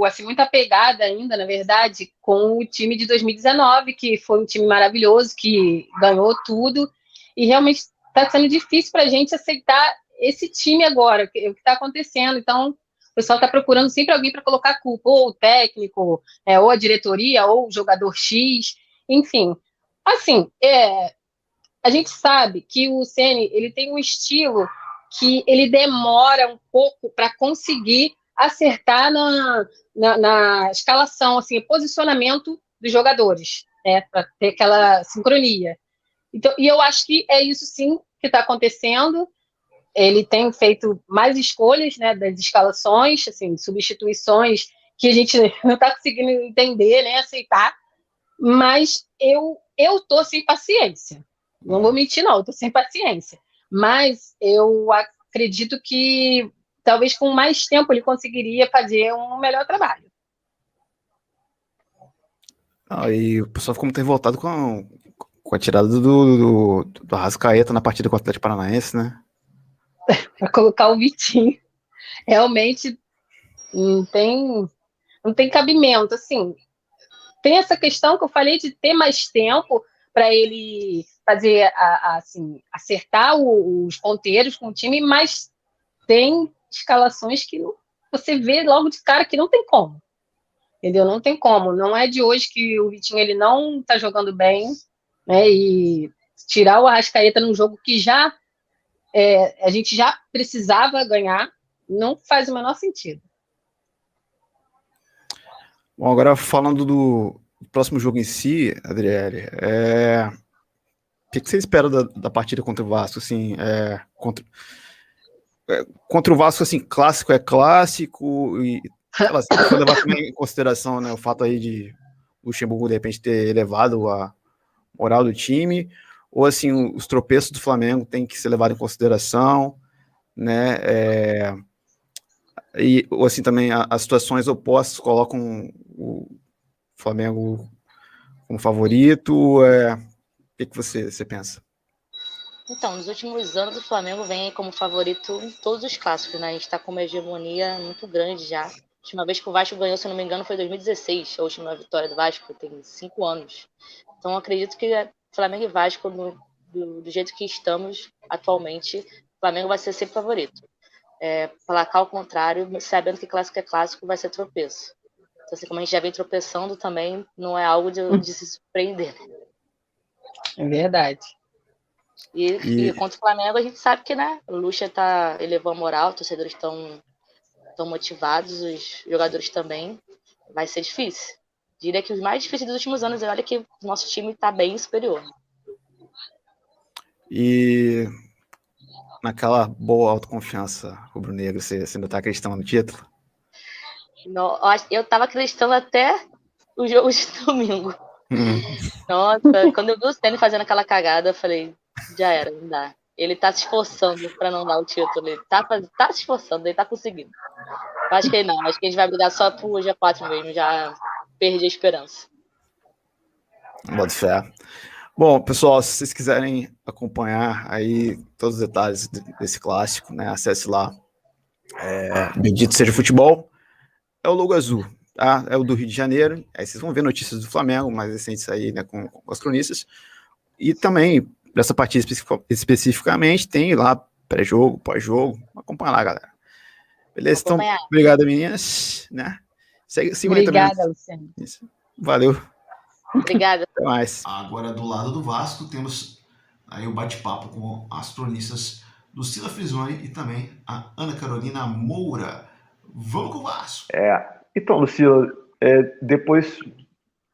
assim, muito apegada ainda, na verdade, com o time de 2019, que foi um time maravilhoso, que ganhou tudo, e realmente está sendo difícil para a gente aceitar esse time agora, o que está acontecendo. Então, o pessoal está procurando sempre alguém para colocar a culpa, ou o técnico, ou a diretoria, ou o jogador X, enfim. Assim, a gente sabe que o Ceni, ele tem um estilo que ele demora um pouco para conseguir acertar na escalação, assim, posicionamento dos jogadores, né, para ter aquela sincronia. Então, e eu acho que é isso sim que está acontecendo. Ele tem feito mais escolhas, né, das escalações, assim, substituições que a gente não está conseguindo entender, nem aceitar, mas eu tô sem paciência. Não vou mentir, não, eu tô sem paciência. Mas eu acredito que talvez com mais tempo ele conseguiria fazer um melhor trabalho. E o pessoal ficou muito revoltado com a tirada do Arrascaeta na partida com o Atlético Paranaense, né? Para colocar o Vitinho. Realmente não tem cabimento, assim. Tem essa questão que eu falei de ter mais tempo para ele fazer, assim, acertar os ponteiros com o time, mas tem escalações que você vê logo de cara que não tem como. Entendeu? Não tem como. Não é de hoje que o Vitinho ele não está jogando bem, né? E tirar o Arrascaeta num jogo que já a gente já precisava ganhar, não faz o menor sentido. Bom, agora falando do próximo jogo em si, Adriele, o que você espera da partida contra o Vasco? Assim, contra o Vasco, assim, clássico é clássico, e se for levar também em consideração, né, o fato aí de o Luxemburgo, de repente, ter elevado a moral do time, ou assim, os tropeços do Flamengo têm que ser levados em consideração, né, ou assim, também as situações opostas colocam o Flamengo como favorito, o que você pensa? Então, nos últimos anos o Flamengo vem como favorito em todos os clássicos, né? A gente está com uma hegemonia muito grande já. A última vez que o Vasco ganhou, se eu não me engano, foi em 2016, a última vitória do Vasco, tem 5 anos. Então, eu acredito que Flamengo e Vasco, do jeito que estamos atualmente, o Flamengo vai ser sempre favorito. Placar ao contrário, sabendo que clássico é clássico, vai ser tropeço. Então, assim, como a gente já vem tropeçando também, não é algo de se surpreender. É verdade. E contra o Flamengo, a gente sabe que, né, o Lucha elevou a moral, os torcedores estão motivados, os jogadores também. Vai ser difícil. Diria que os mais difíceis dos últimos anos, olha que o nosso time está bem superior. E naquela boa autoconfiança rubro-negra, você ainda está acreditando no título? Eu estava acreditando até o jogo de domingo. Nossa, quando eu vi o Ceni fazendo aquela cagada, eu falei, já era, não dá. Ele tá se esforçando para não dar o título. Ele tá se esforçando, ele tá conseguindo. Eu acho que não, acho que a gente vai brigar só pro G4 mesmo, já perdi a esperança. Bota fé. Bom, pessoal, se vocês quiserem acompanhar aí todos os detalhes desse clássico, né, acesse lá, Bendito Seja Futebol, é o logo azul, tá? É o do Rio de Janeiro, aí vocês vão ver notícias do Flamengo, mais recentes aí, né, com as cronistas, e também, dessa partida especificamente, tem lá pré-jogo, pós-jogo, acompanha lá, galera. Beleza? Então, obrigado, meninas, né? Obrigada, Luciano. Isso. Valeu. Obrigada. Até mais. Agora, do lado do Vasco, temos aí o bate-papo com as cronistas Lucila Frisoni e também a Ana Carolina Moura. Vamos com o Vasco. Então, Lucila, depois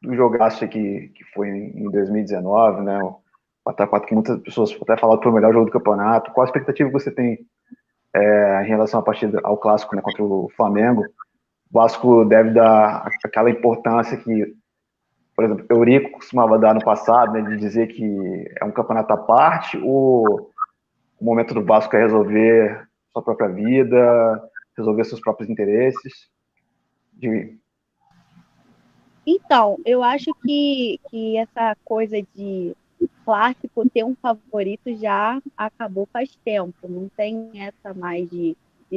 do jogaço aqui, que foi em 2019, né, o 4x4, que muitas pessoas até falaram que foi o melhor jogo do campeonato, qual a expectativa que você tem em relação à partida, ao clássico, né, contra o Flamengo? O Vasco deve dar aquela importância que, por exemplo, Eurico costumava dar no passado, né, de dizer que é um campeonato à parte, ou o momento do Vasco é resolver sua própria vida, resolver seus próprios interesses? Então, eu acho que essa coisa de clássico ter um favorito já acabou faz tempo, não tem essa mais de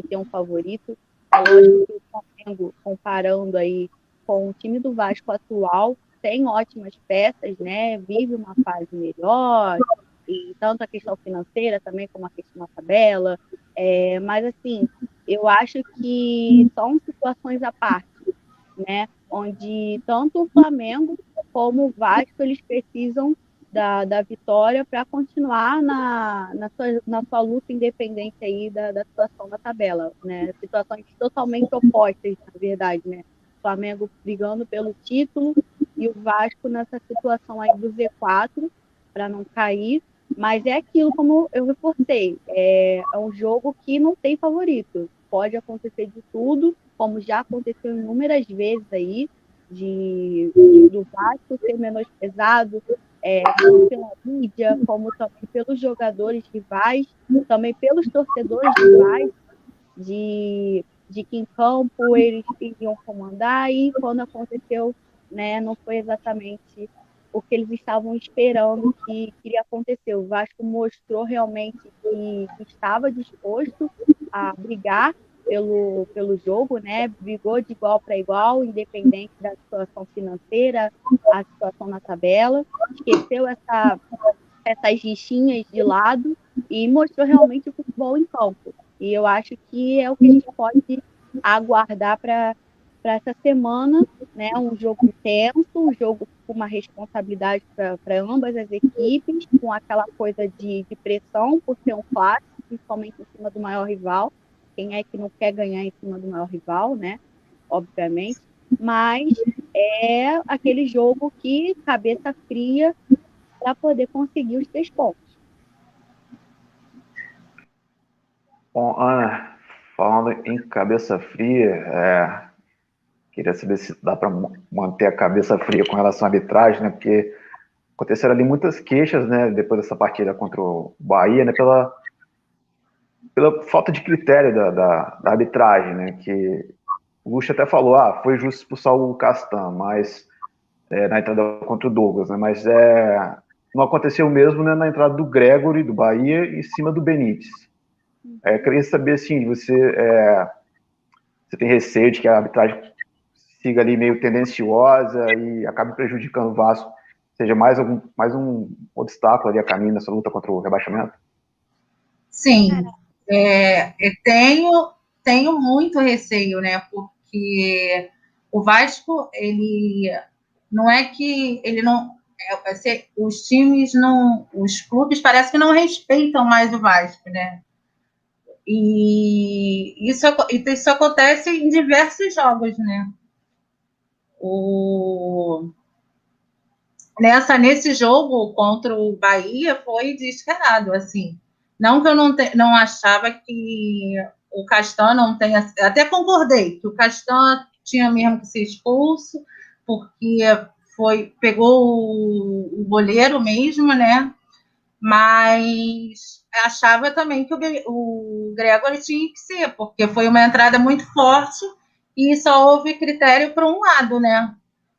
ter um favorito. Eu acho que o Flamengo, comparando aí com o time do Vasco atual, tem ótimas peças, né? Vive uma fase melhor, e tanto a questão financeira também como a questão da tabela. Mas, assim, eu acho que são situações à parte, né? Onde tanto o Flamengo como o Vasco, eles precisam da vitória para continuar na sua luta independente aí da situação da tabela, né? Situações totalmente opostas, na verdade, né? O Flamengo brigando pelo título e o Vasco nessa situação aí do Z4 para não cair, mas é aquilo, como eu reforcei, é um jogo que não tem favorito, pode acontecer de tudo, como já aconteceu inúmeras vezes aí, do Vasco ser menosprezado, tanto pela mídia, como também pelos jogadores rivais, também pelos torcedores rivais, de que em campo eles iriam comandar, e quando aconteceu, né, não foi exatamente o que eles estavam esperando que iria acontecer. O Vasco mostrou realmente que estava disposto a brigar pelo jogo, né? Brigou de igual para igual, independente da situação financeira, a situação na tabela, esqueceu essas rixinhas de lado e mostrou realmente o futebol em campo. E eu acho que é o que a gente pode aguardar para essa semana, né? Um jogo intenso, um jogo com uma responsabilidade para ambas as equipes, com aquela coisa de pressão por ser um clássico, principalmente em cima do maior rival. Quem é que não quer ganhar em cima do maior rival, né? Obviamente. Mas é aquele jogo que cabeça fria para poder conseguir os 3 pontos. Bom, Ana, falando em cabeça fria, queria saber se dá para manter a cabeça fria com relação à arbitragem, né? Porque aconteceram ali muitas queixas, né? Depois dessa partida contra o Bahia, né? Pela falta de critério da arbitragem, né? Que o Lucha até falou, foi justo expulsar o Castan, mas na entrada contra o Douglas, né? Mas não aconteceu mesmo, né, na entrada do Gregory, do Bahia, em cima do Benítez. Eu queria saber, assim, você tem receio de que a arbitragem siga ali meio tendenciosa e acabe prejudicando o Vasco, seja mais um obstáculo ali a caminho nessa luta contra o rebaixamento? Sim, eu tenho muito receio, né, porque o Vasco, ele não é que ele não, os times não, os clubes parece que não respeitam mais o Vasco, né? E isso acontece em diversos jogos, né? Nesse jogo contra o Bahia foi descarado, assim. Não que eu não achava que o Castan não tenha... Até concordei que o Castan tinha mesmo que ser expulso, porque pegou o goleiro mesmo, né? Mas achava também que o Gregory tinha que ser, porque foi uma entrada muito forte e só houve critério para um lado, né?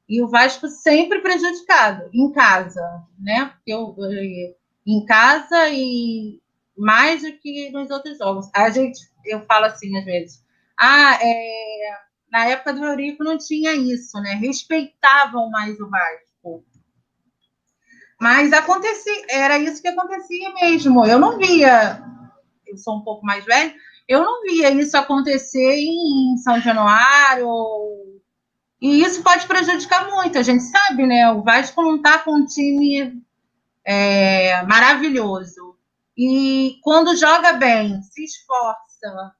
E o Vasco sempre prejudicado, em casa, né? Em casa e mais do que nos outros jogos. Eu falo assim, às vezes, na época do Eurico não tinha isso, né? Respeitavam mais o Vasco. Mas era isso que acontecia mesmo. Eu não via, eu sou um pouco mais velho, eu não via isso acontecer em São Januário, e isso pode prejudicar muito. A gente sabe, né? O Vasco não está com um time maravilhoso. E quando joga bem, se esforça,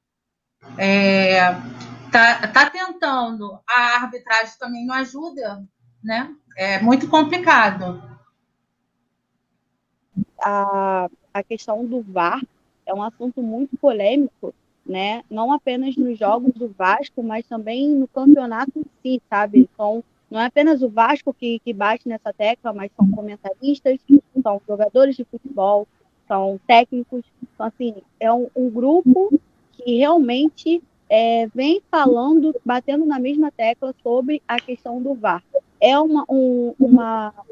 tá tentando, a arbitragem também não ajuda, né? É muito complicado. A questão do VAR é um assunto muito polêmico, né? Não apenas nos jogos do Vasco, mas também no campeonato em si, sabe? Então, não é apenas o Vasco que bate nessa tecla, mas são comentaristas, são jogadores de futebol, são técnicos. Então, assim, é um grupo que realmente vem falando, batendo na mesma tecla sobre a questão do VAR. É um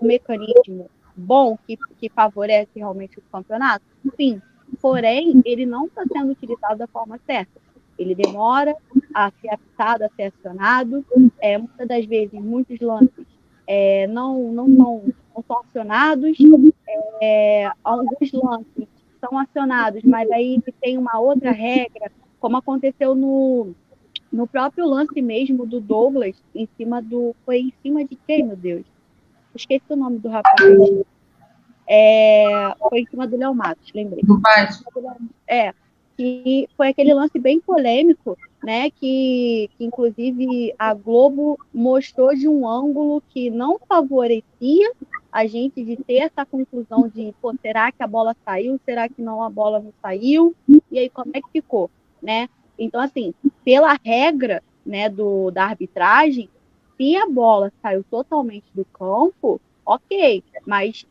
mecanismo bom que favorece realmente o campeonato? Sim. Porém, ele não está sendo utilizado da forma certa. Ele demora a ser apitado, a ser acionado. Muitas das vezes, muitos lances não são acionados. Alguns lances são acionados, mas aí tem uma outra regra, como aconteceu no próprio lance mesmo do Douglas, foi em cima de quem, meu Deus? Esqueci o nome do rapaz. foi em cima do Léo Matos, lembrei. Do Vasco. Que foi aquele lance bem polêmico, né? Que inclusive a Globo mostrou de um ângulo que não favorecia a gente de ter essa conclusão de, pô, será que a bola saiu? Será que não, a bola não saiu? E aí, como é que ficou, né? Então, assim, pela regra, né, da arbitragem, se a bola saiu totalmente do campo, ok, mas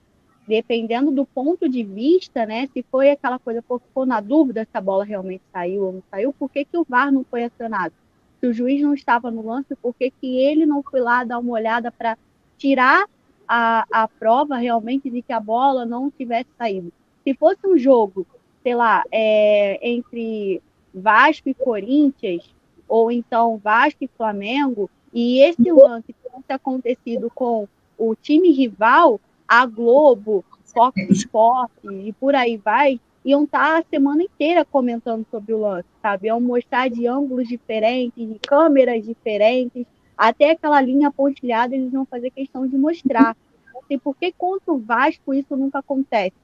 dependendo do ponto de vista, né, se foi aquela coisa, pô, ficou na dúvida se a bola realmente saiu ou não saiu, por que o VAR não foi acionado? Se o juiz não estava no lance, por que ele não foi lá dar uma olhada para tirar a prova realmente de que a bola não tivesse saído? Se fosse um jogo, sei lá, entre Vasco e Corinthians, ou então Vasco e Flamengo, e esse lance tivesse acontecido com o time rival, a Globo, Fox Sports e por aí vai, iam estar a semana inteira comentando sobre o lance, sabe? Iam mostrar de ângulos diferentes, de câmeras diferentes, até aquela linha pontilhada eles vão fazer questão de mostrar. Assim, por que contra o Vasco isso nunca acontece?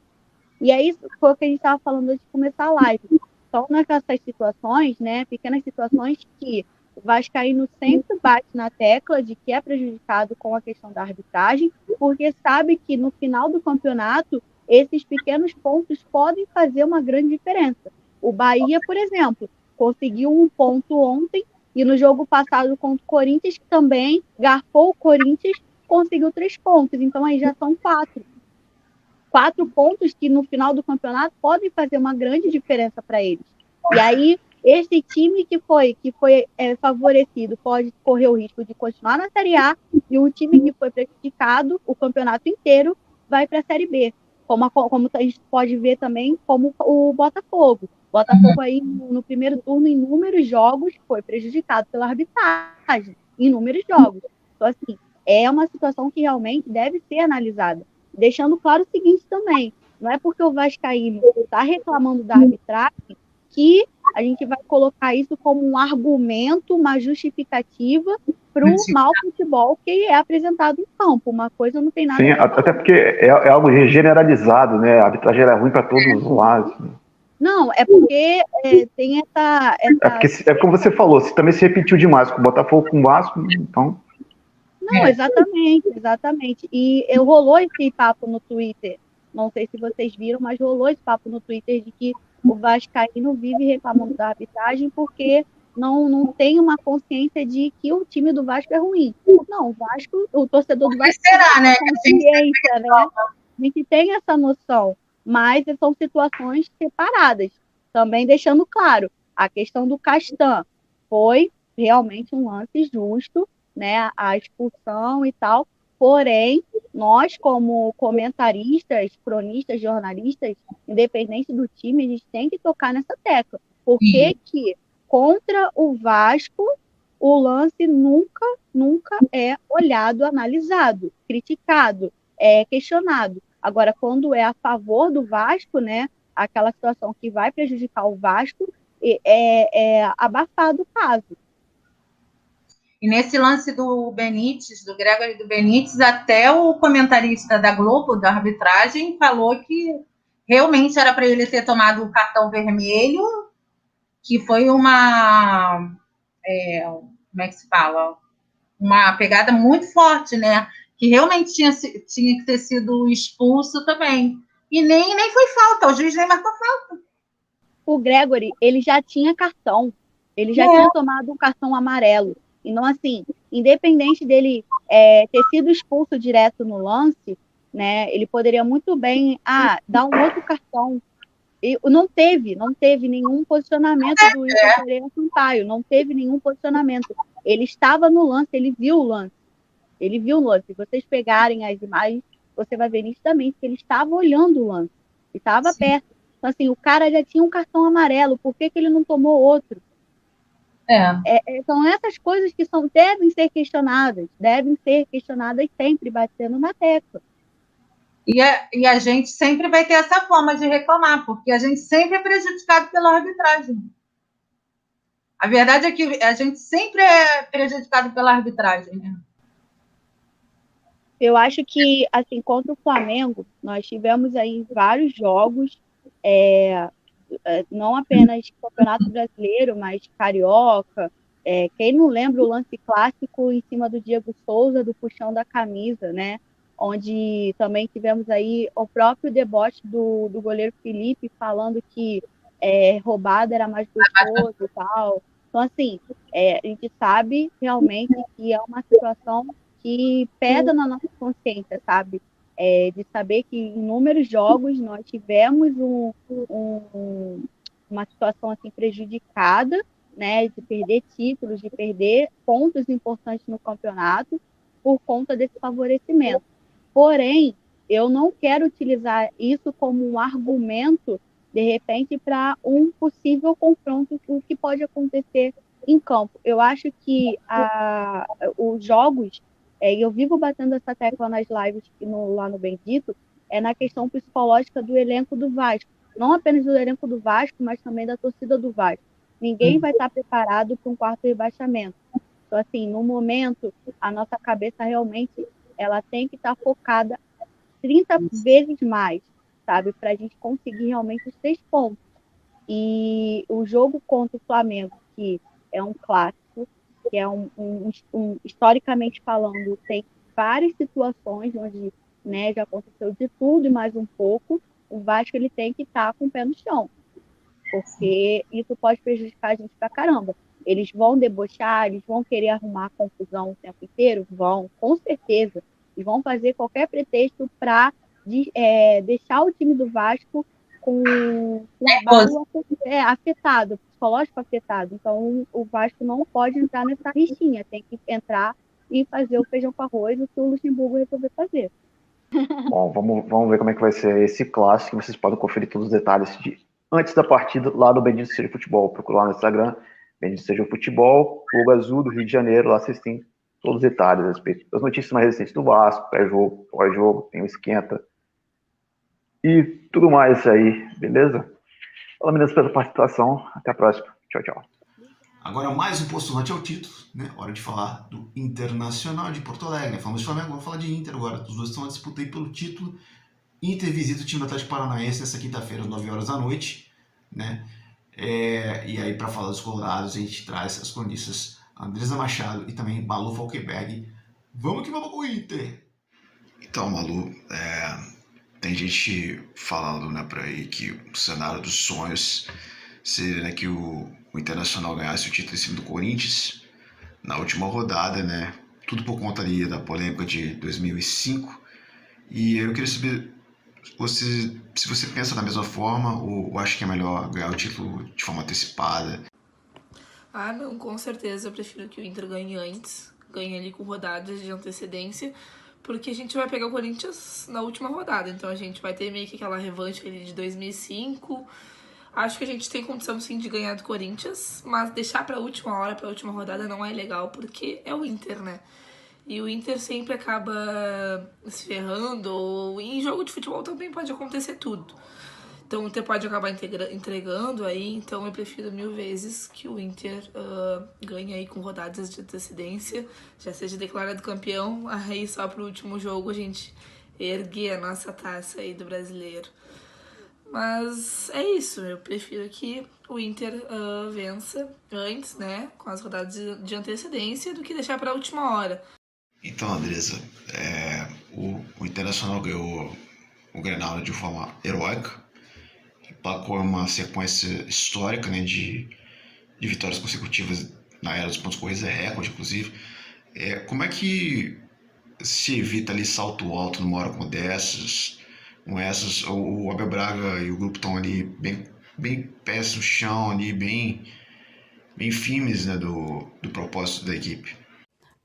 E aí foi o que a gente estava falando antes de começar a live. São nessas situações, né, pequenas situações que o vascaíno sempre bate na tecla de que é prejudicado com a questão da arbitragem, porque sabe que no final do campeonato esses pequenos pontos podem fazer uma grande diferença. O Bahia, por exemplo, conseguiu um ponto ontem e no jogo passado contra o Corinthians também garfou o Corinthians, conseguiu 3 pontos. Então aí já são 4 pontos que no final do campeonato podem fazer uma grande diferença para eles. E aí, esse time que foi favorecido pode correr o risco de continuar na Série A, e o time que foi prejudicado o campeonato inteiro vai para a Série B. Como a gente pode ver também, como o Botafogo. O Botafogo aí, no primeiro turno, em inúmeros jogos, foi prejudicado pela arbitragem. Em inúmeros jogos. Então, assim, é uma situação que realmente deve ser analisada. Deixando claro o seguinte também, não é porque o vascaíno está reclamando da arbitragem que a gente vai colocar isso como um argumento, uma justificativa para o mau futebol que é apresentado em campo. Uma coisa não tem nada Sim, a ver com até porque é algo generalizado, né? A arbitragem é ruim para todos os lados. Não, é porque tem essa... É como você falou, também se repetiu demais com o Botafogo, com o Vasco, então... Não, exatamente. E rolou esse papo no Twitter, não sei se vocês viram, mas rolou esse papo no Twitter de que o vascaíno vive reclamando da arbitragem porque não tem uma consciência de que o time do Vasco é ruim. Não, o torcedor do Vasco será, né? Consciência, né? A gente tem essa noção, mas são situações separadas. Também deixando claro, a questão do Castan foi realmente um lance justo, né, a expulsão e tal, porém, nós como comentaristas, cronistas, jornalistas, independente do time, a gente tem que tocar nessa tecla. Por que contra o Vasco, o lance nunca é olhado, analisado, criticado, questionado. Agora, quando é a favor do Vasco, né, aquela situação que vai prejudicar o Vasco, é abafado o caso. E nesse lance do Benítez, do Gregory do Benítez, até o comentarista da Globo, da arbitragem, falou que realmente era para ele ter tomado o cartão vermelho, que foi uma... como é que se fala? Uma pegada muito forte, né? Que realmente tinha que ter sido expulso também. E nem foi falta, o juiz nem marcou falta. O Gregory, ele já tinha cartão. Ele já tinha tomado um cartão amarelo. Então, assim, independente dele ter sido expulso direto no lance, né, ele poderia muito bem dar um outro cartão. E não teve nenhum posicionamento do Wilson Pereira Sampaio, não teve nenhum posicionamento. Ele estava no lance, ele viu o lance. Se vocês pegarem as imagens, você vai ver nitidamente que ele estava olhando o lance, estava perto. Então, assim, o cara já tinha um cartão amarelo, por que ele não tomou outro? São essas coisas que devem ser questionadas sempre, batendo na tecla. E a gente sempre vai ter essa forma de reclamar, porque a gente sempre é prejudicado pela arbitragem. A verdade é que a gente sempre é prejudicado pela arbitragem, né? Eu acho que, assim, contra o Flamengo, nós tivemos aí vários jogos, não apenas Campeonato Brasileiro, mas Carioca. Quem não lembra o lance clássico em cima do Diego Souza, do puxão da camisa, né? Onde também tivemos aí o próprio deboche do goleiro Felipe falando que roubada era mais gostoso e tal. Então, assim, a gente sabe realmente que é uma situação que pesa na nossa consciência, sabe? De saber que em inúmeros jogos nós tivemos uma situação assim prejudicada, né, de perder títulos, de perder pontos importantes no campeonato por conta desse favorecimento. Porém, eu não quero utilizar isso como um argumento, de repente, para um possível confronto, o que pode acontecer em campo. Eu acho que os jogos, e eu vivo batendo essa tecla nas lives lá no Bendito, é na questão psicológica do elenco do Vasco. Não apenas do elenco do Vasco, mas também da torcida do Vasco. Ninguém vai estar preparado para um quarto rebaixamento. Então, assim, no momento, a nossa cabeça realmente ela tem que estar focada 30 vezes mais, sabe? Para a gente conseguir realmente os 3 pontos. E o jogo contra o Flamengo, que é um clássico, que é historicamente falando, tem várias situações onde, né, já aconteceu de tudo e mais um pouco. O Vasco ele tem que estar com o pé no chão, porque isso pode prejudicar a gente pra caramba. Eles vão debochar, eles vão querer arrumar confusão o tempo inteiro? Vão, com certeza. E vão fazer qualquer pretexto para deixar o time do Vasco com o abalo afetado, psicológico afetado. Então, o Vasco não pode entrar nessa rixinha, tem que entrar e fazer o feijão com arroz, o que o Luxemburgo resolveu fazer. Bom, vamos ver como é que vai ser esse clássico. Vocês podem conferir todos os detalhes antes da partida lá do Bendito Seja Futebol. Procura lá no Instagram, Bendito Seja Futebol, Fogo Azul do Rio de Janeiro. Lá vocês têm todos os detalhes a respeito das notícias mais recentes do Vasco, pré-jogo, pós-jogo, tem o esquenta e tudo mais aí, beleza? Fala, meninas, pela participação. Até a próxima. Tchau, tchau. Agora, mais um postulante ao título, né? Hora de falar do Internacional de Porto Alegre. Falamos de Flamengo, vamos falar de Inter agora. Os dois estão a disputa aí pelo título. Inter visita o time do Atlético Paranaense nessa quinta-feira, às 9 horas da noite, né? E aí, para falar dos colorados, a gente traz as cronistas Andresa Machado e também Malu Falkenberg. Vamos que vamos com o Inter! Então, Malu, tem gente falando, né, por aí que o cenário dos sonhos seria, né, que o Internacional ganhasse o título em cima do Corinthians na última rodada, né? Tudo por conta ali da polêmica de 2005. E eu queria saber se você pensa da mesma forma ou acha que é melhor ganhar o título de forma antecipada. Ah, não, com certeza eu prefiro que o Inter ganhe antes, ganhe ali com rodadas de antecedência, porque a gente vai pegar o Corinthians na última rodada, então a gente vai ter meio que aquela revanche ali de 2005. Acho que a gente tem condição sim de ganhar do Corinthians, mas deixar pra última hora, pra última rodada não é legal, porque é o Inter, né? E o Inter sempre acaba se ferrando, ou em jogo de futebol também pode acontecer tudo. Então o Inter pode acabar entregando aí, então eu prefiro 1000 vezes que o Inter ganhe aí com rodadas de antecedência, já seja declarado campeão, aí só pro último jogo a gente erguer a nossa taça aí do brasileiro. Mas é isso, eu prefiro que o Inter vença antes, né, com as rodadas de antecedência, do que deixar para a última hora. Então, Andresa, o Internacional ganhou o Grenal de forma heróica, placou uma sequência histórica, né, de vitórias consecutivas na era dos pontos corridos, recorde, inclusive. Como é que se evita ali salto alto numa hora como dessas? Com essas, o Abel Braga e o grupo estão ali bem pés no chão, ali, bem firmes, né, do propósito da equipe.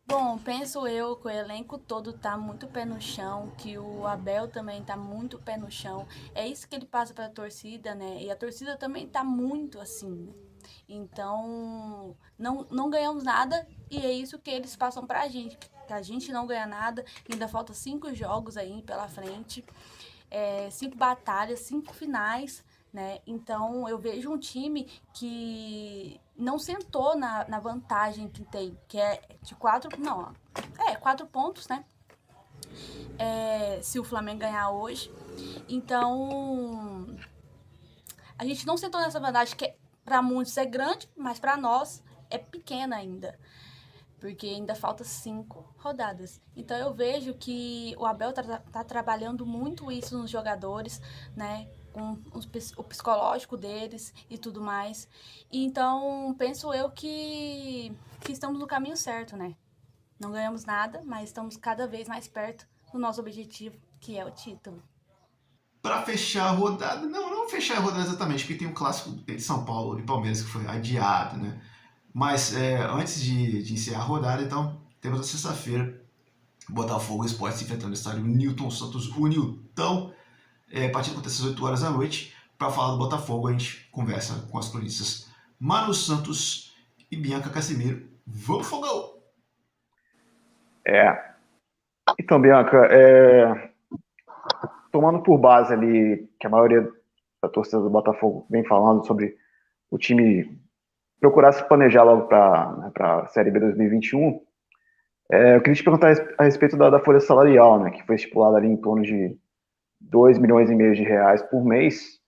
Bom, penso eu que o elenco todo tá muito pé no chão, que o Abel também tá muito pé no chão. É isso que ele passa para a torcida, né? E a torcida também tá muito assim. Então, não ganhamos nada e é isso que eles passam pra gente. Que a gente não ganha nada, ainda falta 5 jogos aí pela frente. 5 batalhas, 5 finais, né? Então eu vejo um time que não sentou na vantagem que tem, que é de 4 pontos, né? se o Flamengo ganhar hoje. Então, a gente não sentou nessa vantagem que para muitos é grande, mas para nós é pequena ainda, porque ainda falta 5 rodadas. Então eu vejo que o Abel tá trabalhando muito isso nos jogadores, né, com o psicológico deles e tudo mais. Então penso eu que estamos no caminho certo, né? Não ganhamos nada, mas estamos cada vez mais perto do nosso objetivo, que é o título. Para fechar a rodada, não fechar a rodada exatamente, porque tem um clássico de São Paulo e Palmeiras que foi adiado, né? Mas antes de encerrar a rodada, então, temos na sexta-feira Botafogo e Sport se enfrentando no estádio Newton Santos, o Newton. A partida acontece às 8 horas da noite. Para falar do Botafogo, a gente conversa com as cronistas Manu Santos e Bianca Casimiro. Vamos, Fogão! Então, Bianca, tomando por base ali que a maioria da torcida do Botafogo vem falando sobre o time procurar se planejar logo para a Série B 2021, eu queria te perguntar a respeito da folha salarial, né, que foi estipulada ali em torno de 2,5 milhões de reais por mês.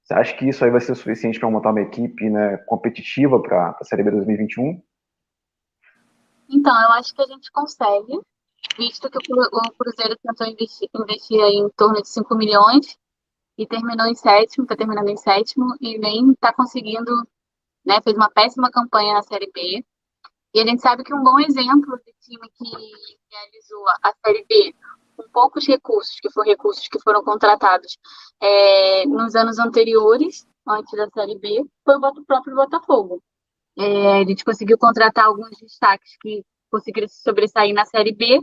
Você acha que isso aí vai ser suficiente para montar uma equipe, né, competitiva para a Série B 2021? Então, eu acho que a gente consegue, visto que o Cruzeiro tentou investir aí em torno de 5 milhões e terminou em sétimo, está terminando em sétimo e nem está conseguindo, né, fez uma péssima campanha na Série B. E a gente sabe que um bom exemplo de time que realizou a Série B com poucos recursos, que foram recursos que foram contratados nos anos anteriores, antes da Série B, foi o próprio Botafogo. A gente conseguiu contratar alguns destaques que conseguiram se sobressair na Série B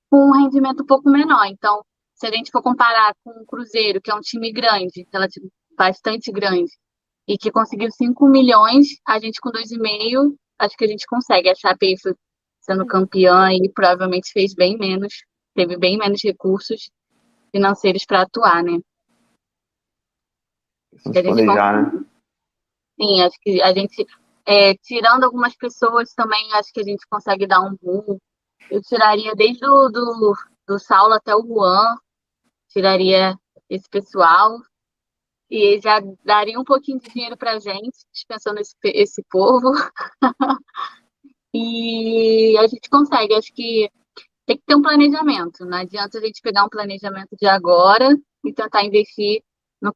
com um rendimento um pouco menor. Então, se a gente for comparar com o Cruzeiro, que é um time grande, bastante grande, e que conseguiu 5 milhões, a gente com 2,5, acho que a gente consegue. A Chape foi sendo campeã e provavelmente fez bem menos, teve bem menos recursos financeiros para atuar, né? Acho que a gente planejar, né? Sim, acho que a gente, tirando algumas pessoas também, acho que a gente consegue dar um boom. Eu tiraria desde do Saulo até o Juan, tiraria esse pessoal e já daria um pouquinho de dinheiro para a gente, dispensando esse povo. E a gente consegue, acho que tem que ter um planejamento. Não adianta a gente pegar um planejamento de agora e tentar investir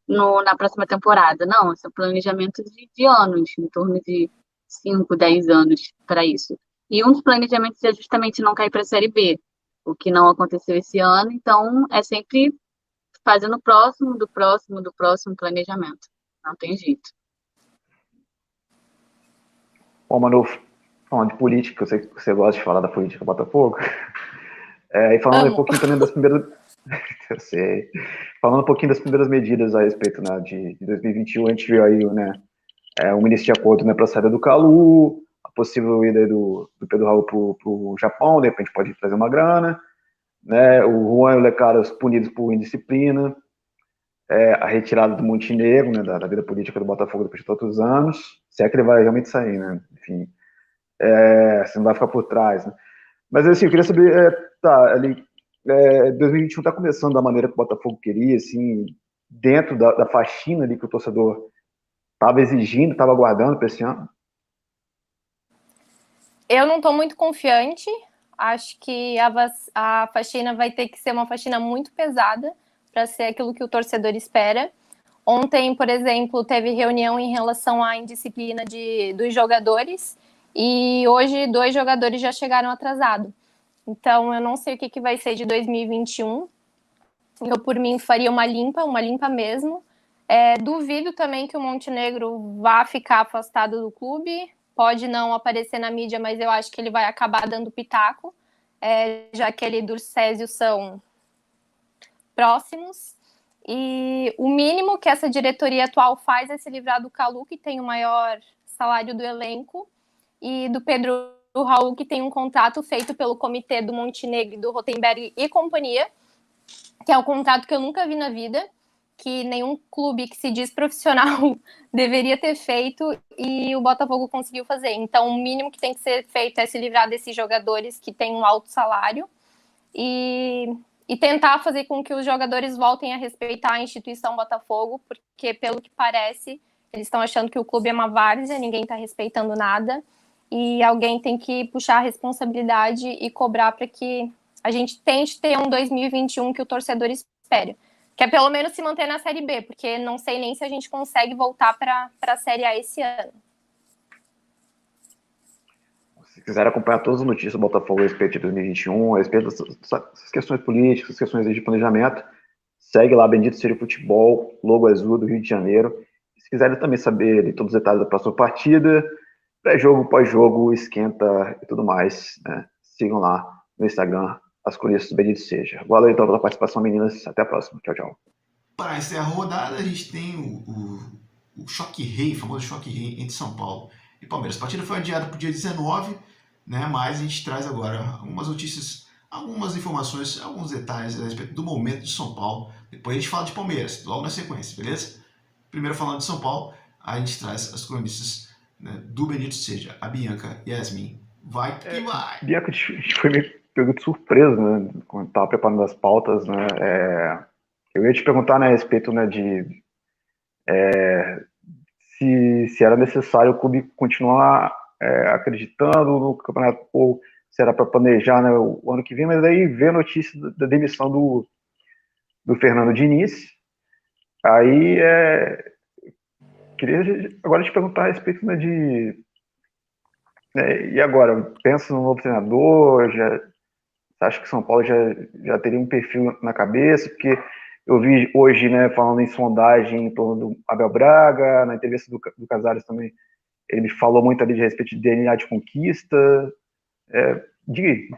na próxima temporada. Não, esse é um planejamento de anos, em torno de 5, 10 anos para isso. E um dos planejamentos é justamente não cair para a Série B, o que não aconteceu esse ano. Então, é sempre fazendo o próximo, do próximo planejamento. Não tem jeito. Bom, Manu, falando de política, eu sei que você gosta de falar da política Botafogo. E falando um pouquinho também das primeiras... eu sei. Falando um pouquinho das primeiras medidas a respeito, né, de 2021, a gente viu aí, né, o ministro de acordo, né, para a saída do Calu, a possível ida do Pedro Raul para o Japão, de repente pode trazer uma grana, né, o Juan e o Lecaros punidos por indisciplina, a retirada do Montenegro, né, da vida política do Botafogo depois de tantos anos, se é que ele vai realmente sair, né, enfim, se não vai ficar por trás, né. Mas assim, eu queria saber, ali, 2021 está começando da maneira que o Botafogo queria, assim, dentro da faxina ali que o torcedor estava exigindo, estava aguardando para esse ano? Eu não estou muito confiante. Acho que a faxina vai ter que ser uma faxina muito pesada para ser aquilo que o torcedor espera. Ontem, por exemplo, teve reunião em relação à indisciplina dos jogadores e hoje 2 jogadores já chegaram atrasados. Então, eu não sei o que vai ser de 2021. Eu, por mim, faria uma limpa mesmo. Duvido também que o Montenegro vá ficar afastado do clube. Pode não aparecer na mídia, mas eu acho que ele vai acabar dando pitaco, já que ele e Durcésio são próximos. E o mínimo que essa diretoria atual faz é se livrar do Calu, que tem o maior salário do elenco, e do Pedro Raul, que tem um contrato feito pelo comitê do Montenegro, do Rotenberg e companhia, que é um contrato que eu nunca vi na vida, que nenhum clube que se diz profissional deveria ter feito, e o Botafogo conseguiu fazer. Então, o mínimo que tem que ser feito é se livrar desses jogadores que têm um alto salário. e tentar fazer com que os jogadores voltem a respeitar a instituição Botafogo, porque, pelo que parece, eles estão achando que o clube é uma várzea, ninguém está respeitando nada, e alguém tem que puxar a responsabilidade e cobrar para que a gente tente ter um 2021 que o torcedor espere, que é pelo menos se manter na Série B, porque não sei nem se a gente consegue voltar para a Série A esse ano. Se quiser acompanhar todas as notícias do Botafogo a respeito de 2021, a respeito dessas questões políticas, questões de planejamento, segue lá Bendito Seja o Futebol, logo azul do Rio de Janeiro. Se quiserem também saber de todos os detalhes da próxima partida, pré-jogo, pós-jogo, esquenta e tudo mais, né? Sigam lá no Instagram, as colunistas do Bendito Seja. Valeu então pela participação, meninas. Até a próxima. Tchau, tchau. Para encerrar a rodada, a gente tem o choque rei, o famoso choque rei entre São Paulo e Palmeiras. A partida foi adiada para o dia 19, né? Mas a gente traz agora algumas notícias, algumas informações, alguns detalhes a respeito do momento de São Paulo. Depois a gente fala de Palmeiras, logo na sequência, beleza? Primeiro falando de São Paulo, a gente traz as cronistas, né, do Bendito Seja, a Bianca e a Yasmin. Vai que vai! Bianca, a gente foi meio pego de surpresa, né? Quando estava preparando as pautas, né? Eu ia te perguntar, né, a respeito, né, de se era necessário o clube continuar acreditando no campeonato, ou se era para planejar, né, o ano que vem, mas aí veio a notícia da demissão do Fernando Diniz. Aí queria agora te perguntar a respeito, né, e agora, pensa no novo treinador, você acha que São Paulo já teria um perfil na cabeça? Porque eu vi hoje, né, falando em sondagem em torno do Abel Braga, na entrevista do Casares também, ele falou muito ali de respeito de DNA de conquista. Diga aí.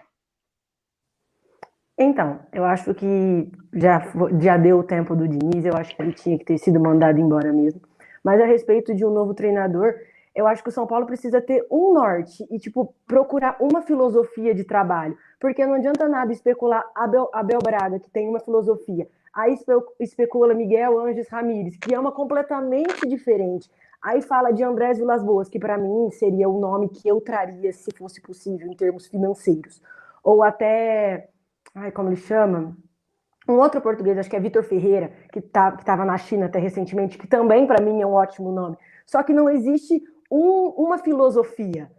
Então, eu acho que já deu o tempo do Diniz, eu acho que ele tinha que ter sido mandado embora mesmo. Mas a respeito de um novo treinador, eu acho que o São Paulo precisa ter um norte e, procurar uma filosofia de trabalho. Porque não adianta nada especular Abel Braga, que tem uma filosofia. Aí especula Miguel Ângelo Ramírez, que é uma completamente diferente. Aí fala de Andrés Vilas-Boas, que para mim seria o nome que eu traria, se fosse possível, em termos financeiros. Ou até... como ele chama? Um outro português, acho que é Vitor Ferreira, que estava na China até recentemente, que também para mim é um ótimo nome. Só que não existe uma filosofia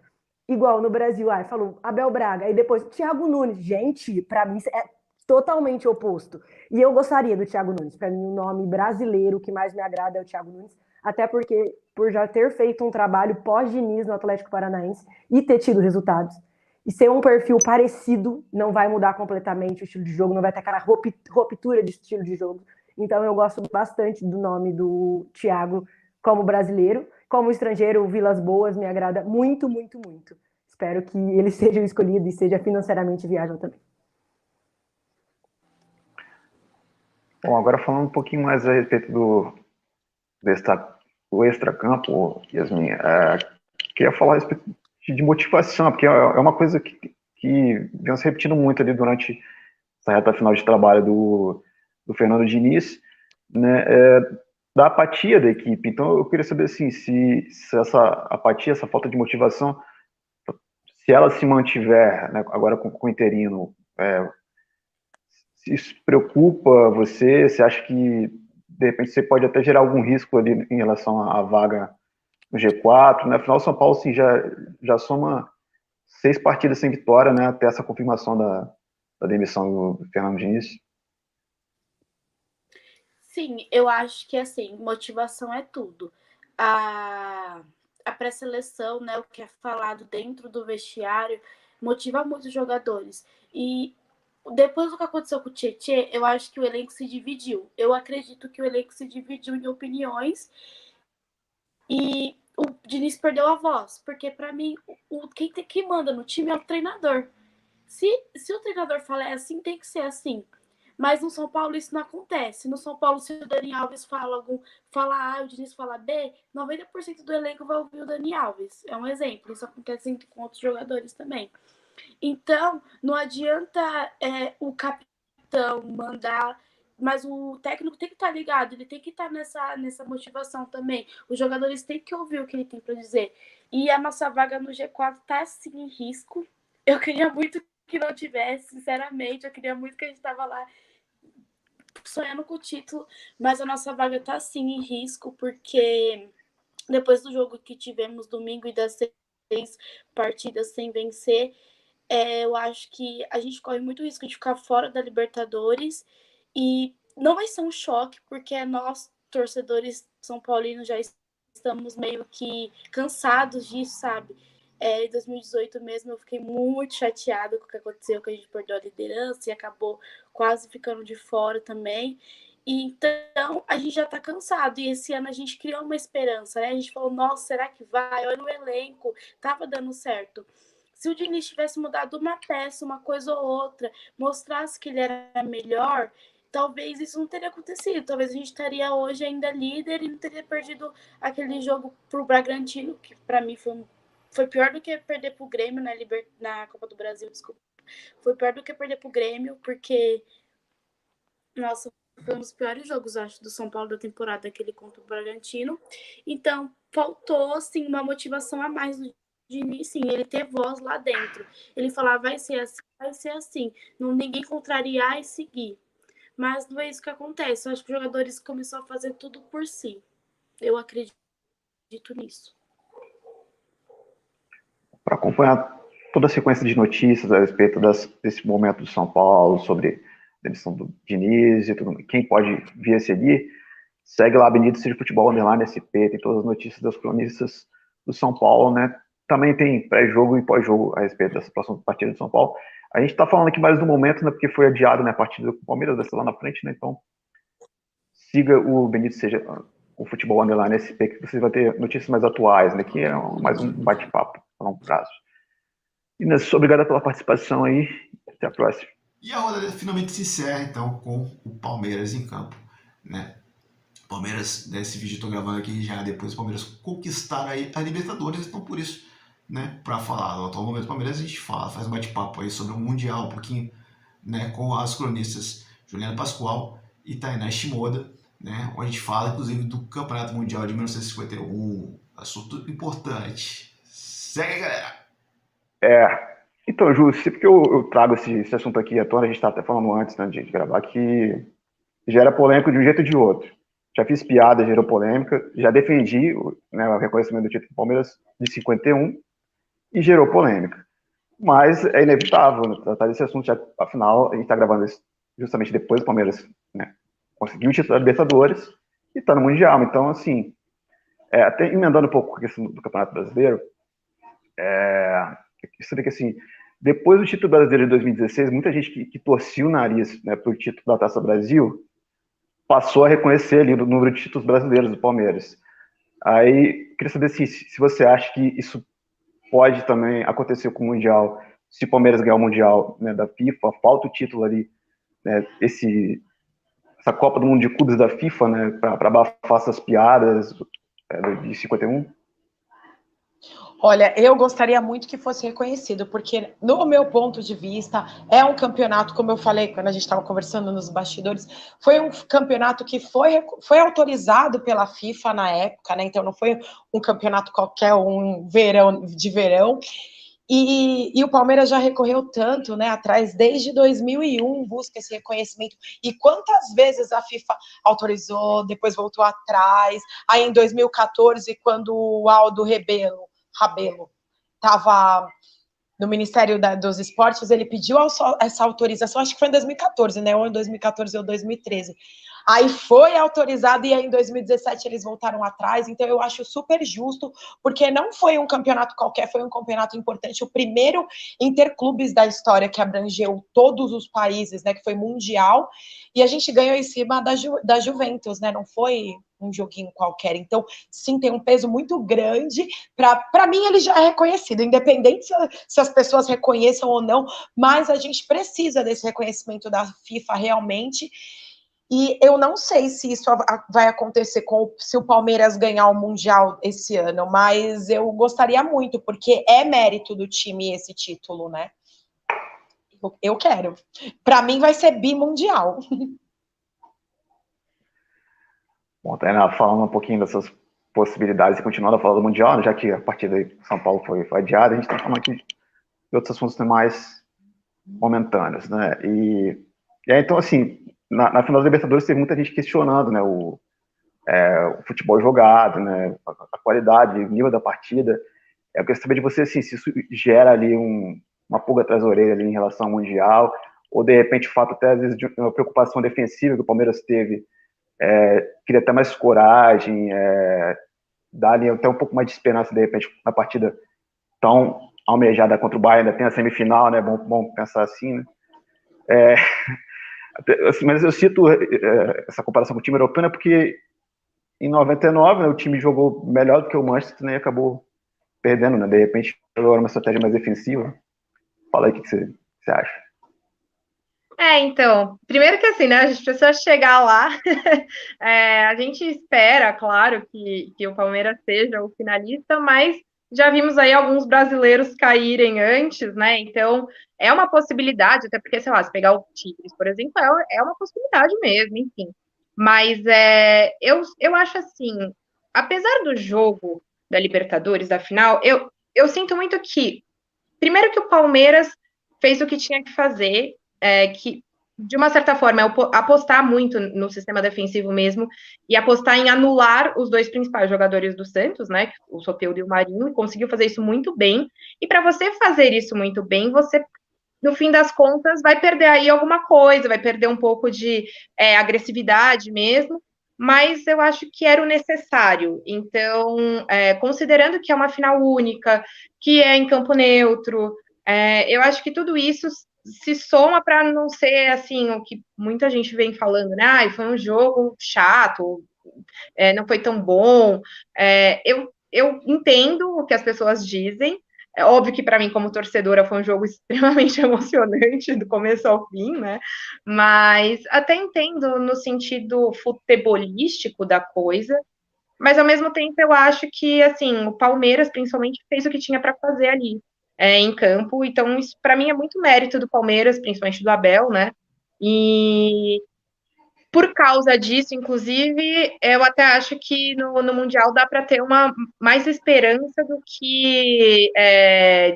igual no Brasil. Falou Abel Braga, aí depois Thiago Nunes. Gente, para mim é totalmente oposto. E eu gostaria do Thiago Nunes. Para mim, o nome brasileiro que mais me agrada é o Thiago Nunes, até porque por já ter feito um trabalho pós-Diniz no Atlético Paranaense e ter tido resultados. E ser um perfil parecido não vai mudar completamente o estilo de jogo, não vai ter aquela ruptura de estilo de jogo. Então eu gosto bastante do nome do Thiago como brasileiro. Como estrangeiro, o Vilas-Boas me agrada muito, muito, muito. Espero que ele seja o escolhido e seja financeiramente viável também. Bom, agora falando um pouquinho mais a respeito do extracampo, Yasmin, queria falar a respeito de motivação, porque é uma coisa que vem se repetindo muito ali durante essa reta final de trabalho do Fernando Diniz, né, da apatia da equipe. Então eu queria saber assim, se essa apatia, essa falta de motivação, se ela se mantiver, né, agora com o interino, se isso preocupa você, você acha que de repente você pode até gerar algum risco ali em relação à vaga no G4, né? Afinal, o São Paulo assim, já soma 6 partidas sem vitória, né? Até essa confirmação da demissão do Fernando Diniz. Sim, eu acho que assim, motivação é tudo. A pré-seleção, né, o que é falado dentro do vestiário, motiva muito os jogadores. E depois do que aconteceu com o Tietê, eu acho que o elenco se dividiu. Eu acredito que o elenco se dividiu em opiniões e o Diniz perdeu a voz, porque para mim quem manda no time é o treinador. Se o treinador fala assim, tem que ser assim. Mas no São Paulo isso não acontece. No São Paulo, se o Dani Alves fala A e o Diniz fala B, 90% do elenco vai ouvir o Dani Alves. É um exemplo. Isso acontece com outros jogadores também. Então, não adianta o capitão mandar, mas o técnico tem que estar ligado, ele tem que estar nessa motivação também. Os jogadores têm que ouvir o que ele tem para dizer. E a nossa vaga no G4 está assim em risco. Eu queria muito que não tivesse, sinceramente. Eu queria muito que a gente tava lá sonhando com o título, mas a nossa vaga tá sim em risco, porque depois do jogo que tivemos domingo e das 6 partidas sem vencer, eu acho que a gente corre muito risco de ficar fora da Libertadores, e não vai ser um choque, porque nós, torcedores são paulinos, já estamos meio que cansados disso, sabe? Em 2018 mesmo eu fiquei muito chateada com o que aconteceu, que a gente perdeu a liderança e acabou quase ficando de fora também. Então, a gente já tá cansado. E esse ano a gente criou uma esperança, né? A gente falou, nossa, será que vai? Olha o elenco, tava dando certo. Se o Diniz tivesse mudado uma peça, uma coisa ou outra, mostrasse que ele era melhor, talvez isso não teria acontecido. Talvez a gente estaria hoje ainda líder e não teria perdido aquele jogo pro Bragantino, que para mim foi pior do que perder pro Grêmio na Copa do Brasil, desculpa. Foi pior do que perder pro Grêmio, porque, nossa, foi um dos piores jogos, acho, do São Paulo da temporada, aquele contra o Bragantino. Então, faltou, assim, uma motivação a mais do Diniz, sim, ele ter voz lá dentro. Ele falar, vai ser assim, vai ser assim. Não, ninguém contrariar e seguir. Mas não é isso que acontece. Eu acho que os jogadores começaram a fazer tudo por si. Eu acredito nisso. Para acompanhar toda a sequência de notícias a respeito desse momento do São Paulo, sobre a demissão do Diniz e tudo, quem pode vir a seguir, segue lá a Benítez de Futebol Underline SP, tem todas as notícias das cronistas do São Paulo, né? Também tem pré-jogo e pós-jogo a respeito dessa próxima partida do São Paulo. A gente está falando aqui mais do momento, né? Porque foi adiado, né? A partida do Palmeiras vai ser lá na frente, né? Então, siga o Benítez seja o Futebol Underline SP, que você vai ter notícias mais atuais, né? Que é mais um bate-papo a longo prazo. Inês, obrigado pela participação aí. Até a próxima. E a rodada finalmente se encerra, então, com o Palmeiras em campo, né? Palmeiras, nesse vídeo eu tô gravando aqui já depois do Palmeiras conquistar aí a Libertadores, então por isso, né, para falar do atual momento do Palmeiras, a gente faz um bate-papo aí sobre o Mundial, um pouquinho, né, com as cronistas Juliana Pascoal e Tainá Shimoda, né, onde a gente fala, inclusive, do Campeonato Mundial de 1951, assunto importante. Segue, galera! Então, Ju, sempre que eu trago esse assunto aqui à tona, a gente tá até falando antes, né, de gravar, que gera polêmica de um jeito ou de outro. Já fiz piada, gerou polêmica, já defendi, né, o reconhecimento do título do Palmeiras de 51 e gerou polêmica. Mas é inevitável, né, tratar desse assunto, já, afinal, a gente está gravando isso justamente depois do Palmeiras, né, conseguiu o título da Libertadores e está no Mundial. Então, assim, até emendando um pouco a questão do Campeonato Brasileiro, você vê que, assim, depois do título brasileiro de 2016, muita gente que torcia o nariz, né, para o título da Taça Brasil, passou a reconhecer ali o número de títulos brasileiros do Palmeiras. Aí, queria saber se você acha que isso pode também acontecer com o Mundial, se o Palmeiras ganhar o Mundial, né, da FIFA, falta o título ali, né, essa Copa do Mundo de Clubes da FIFA, né, para abafar essas piadas de 51? Olha, eu gostaria muito que fosse reconhecido, porque, no meu ponto de vista, é um campeonato, como eu falei quando a gente estava conversando nos bastidores, foi um campeonato que foi autorizado pela FIFA na época, né? Então não foi um campeonato qualquer, um de verão. E o Palmeiras já recorreu tanto, né, atrás, desde 2001, busca esse reconhecimento. E quantas vezes a FIFA autorizou, depois voltou atrás. Aí em 2014, quando o Aldo Rabelo estava no Ministério dos Esportes, ele pediu essa autorização, acho que foi em 2014, né? Ou em 2014 ou 2013. Aí foi autorizado e aí em 2017 eles voltaram atrás. Então eu acho super justo, porque não foi um campeonato qualquer, foi um campeonato importante, o primeiro interclubes da história que abrangeu todos os países, né? Que foi mundial. E a gente ganhou em cima da Juventus, né? Não foi um joguinho qualquer. Então, sim, tem um peso muito grande. Para mim, ele já é reconhecido, independente se as pessoas reconheçam ou não, mas a gente precisa desse reconhecimento da FIFA realmente. E eu não sei se isso vai acontecer se o Palmeiras ganhar o Mundial esse ano, mas eu gostaria muito, porque é mérito do time esse título, né? Eu quero. Para mim vai ser bimundial. Bom, Tainá, falando um pouquinho dessas possibilidades e continuando a falar do Mundial, já que a partida de São Paulo foi adiada, a gente está falando aqui de outros assuntos mais momentâneos, né? E aí, então, assim, na final da Libertadores tem muita gente questionando, né, o futebol jogado, né, a qualidade, o nível da partida. Eu quero saber de você, assim, se isso gera ali uma pulga atrás da orelha ali em relação ao Mundial, ou de repente o fato até às vezes de uma preocupação defensiva que o Palmeiras teve, queria ter mais coragem, dar ali até um pouco mais de esperança de repente na partida tão almejada contra o Bayern, ainda tem a semifinal, né? Bom pensar assim, né? Assim, mas eu cito essa comparação com o time europeu, né? Porque em 99, né, o time jogou melhor do que o Manchester, né, e acabou perdendo, né? De repente, jogou uma estratégia mais defensiva. Fala aí o que você acha. Então, primeiro que assim, né, a gente precisa chegar lá, a gente espera, claro, que o Palmeiras seja o finalista, mas já vimos aí alguns brasileiros caírem antes, né, então é uma possibilidade, até porque, sei lá, se pegar o Tigres, por exemplo, é uma possibilidade mesmo, enfim, mas eu acho assim, apesar do jogo da Libertadores, da final, eu sinto muito que, primeiro que o Palmeiras fez o que tinha que fazer, que, de uma certa forma, é apostar muito no sistema defensivo mesmo e apostar em anular os dois principais jogadores do Santos, né, o Soteldo e o Marinho, e conseguiu fazer isso muito bem. E para você fazer isso muito bem, você, no fim das contas, vai perder aí alguma coisa, vai perder um pouco de agressividade mesmo, mas eu acho que era o necessário. Então, considerando que é uma final única, que é em campo neutro, eu acho que tudo isso se soma para não ser assim o que muita gente vem falando, né? Foi um jogo chato, não foi tão bom. Eu entendo o que as pessoas dizem. É óbvio que para mim, como torcedora, foi um jogo extremamente emocionante do começo ao fim, né? Mas até entendo no sentido futebolístico da coisa. Mas ao mesmo tempo eu acho que assim o Palmeiras principalmente fez o que tinha para fazer ali em campo, então isso para mim é muito mérito do Palmeiras, principalmente do Abel, né? E por causa disso, inclusive, eu até acho que no Mundial dá para ter mais esperança do que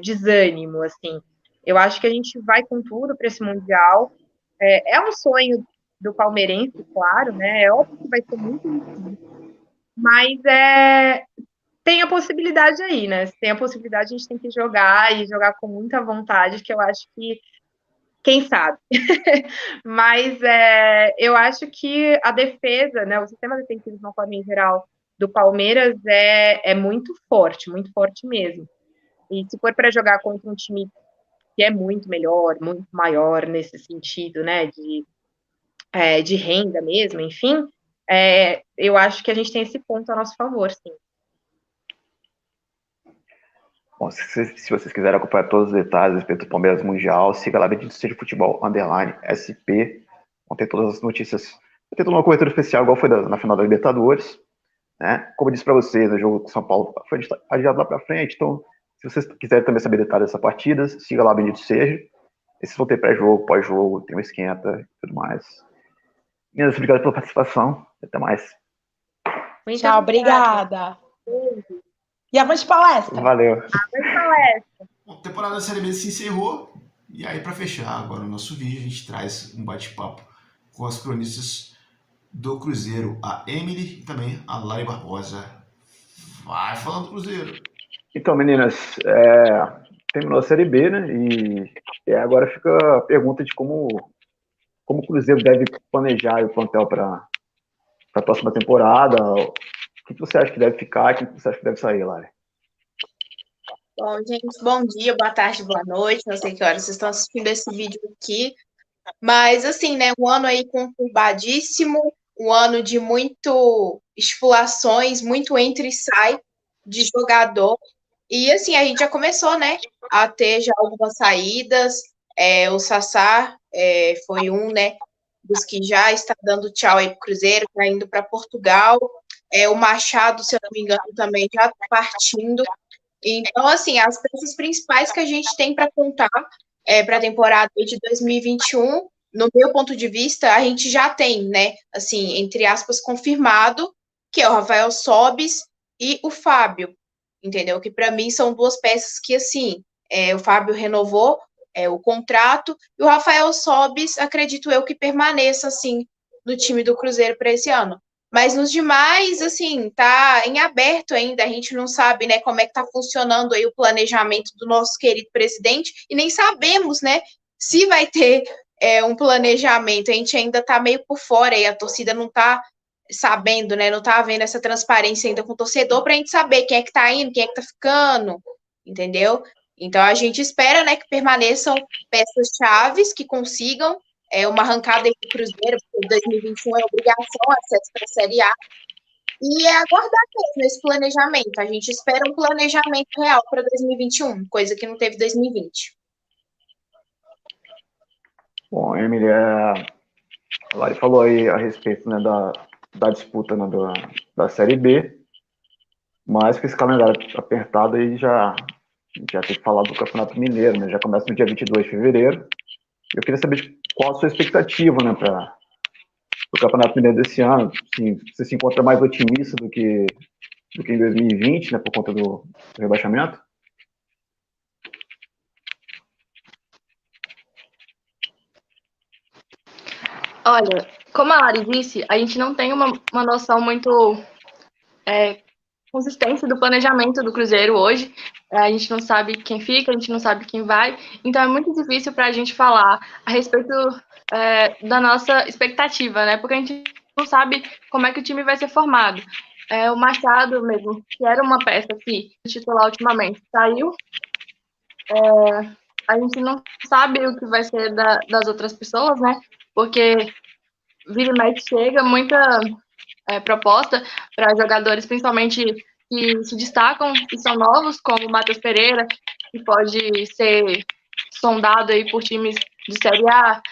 desânimo, assim. Eu acho que a gente vai com tudo para esse Mundial. É um sonho do palmeirense, claro, né? É óbvio que vai ser muito difícil, mas tem a possibilidade aí, né? Se tem a possibilidade, a gente tem que jogar e jogar com muita vontade, que eu acho que, quem sabe? Mas eu acho que a defesa, né? O sistema defensivo, de uma forma em geral, do Palmeiras é muito forte mesmo. E se for para jogar contra um time que é muito melhor, muito maior nesse sentido, né? De renda mesmo, enfim, eu acho que a gente tem esse ponto a nosso favor, sim. Bom, se vocês quiserem acompanhar todos os detalhes a respeito do Palmeiras Mundial, siga lá Bendito Seja Futebol _SP. Vão ter todas as notícias. Vai ter toda uma cobertura especial, igual foi na final da Libertadores. Né? Como eu disse para vocês, o jogo com São Paulo foi adiado lá para frente. Então, se vocês quiserem também saber detalhes dessa partida, siga lá Bendito Seja. Esses vão ter pré-jogo, pós-jogo, tem um esquenta e tudo mais. Meninas, obrigado pela participação. Até mais. Tchau, obrigada. E amanhã de palestra. Valeu. A temporada da Série B se encerrou. E aí, para fechar agora o nosso vídeo, a gente traz um bate-papo com as cronistas do Cruzeiro, a Emily e também a Lari Barbosa. Vai falando do Cruzeiro. Então, meninas, terminou a Série B, né? E agora fica a pergunta de como o Cruzeiro deve planejar o plantel para a próxima temporada. O que você acha que deve ficar? O que você acha que deve sair, Lari? Bom, gente, bom dia, boa tarde, boa noite. Não sei que horas vocês estão assistindo esse vídeo aqui. Mas, assim, né, um ano aí conturbadíssimo, um ano de muito especulações, muito entra e sai de jogador. E, assim, a gente já começou, né, a ter já algumas saídas. O Sassá foi um, né, dos que já está dando tchau aí para o Cruzeiro, está indo para Portugal. O Machado, se eu não me engano, também já está partindo. Então, assim, as peças principais que a gente tem para contar para a temporada de 2021, no meu ponto de vista, a gente já tem, né, assim, entre aspas, confirmado, que é o Rafael Sobis e o Fábio, entendeu? Que para mim são duas peças que, assim, o Fábio renovou o contrato, e o Rafael Sobis, acredito eu que permaneça, assim, no time do Cruzeiro para esse ano. Mas nos demais, assim, tá em aberto ainda, a gente não sabe, né, como é que tá funcionando aí o planejamento do nosso querido presidente, e nem sabemos, né, se vai ter um planejamento, a gente ainda tá meio por fora e a torcida não tá sabendo, né, não tá havendo essa transparência ainda com o torcedor pra gente saber quem é que tá indo, quem é que tá ficando, entendeu? Então a gente espera, né, que permaneçam peças chaves que consigam uma arrancada aí pro Cruzeiro, porque 2021 é obrigação acesso para a Série A, e é aguardar mesmo esse planejamento. A gente espera um planejamento real para 2021, coisa que não teve em 2020. Bom, Emily, a Lari falou aí a respeito, né, da disputa, né, da Série B, mas com esse calendário apertado aí já tem que falar do Campeonato Mineiro, né, já começa no dia 22 de fevereiro. Eu queria saber qual a sua expectativa, né, para o Campeonato Mineiro desse ano. Sim, você se encontra mais otimista do que em 2020, né, por conta do rebaixamento? Olha, como a Lari disse, a gente não tem uma noção muito consistente do planejamento do Cruzeiro hoje. A gente não sabe quem fica, a gente não sabe quem vai. Então é muito difícil para a gente falar a respeito da nossa expectativa, né? Porque a gente não sabe como é que o time vai ser formado. O Machado mesmo, que era uma peça que titular ultimamente, saiu. A gente não sabe o que vai ser das outras pessoas, né? Porque vira e mexe chega muita proposta para jogadores, principalmente que se destacam e são novos, como o Matheus Pereira, que pode ser sondado aí por times de Série A,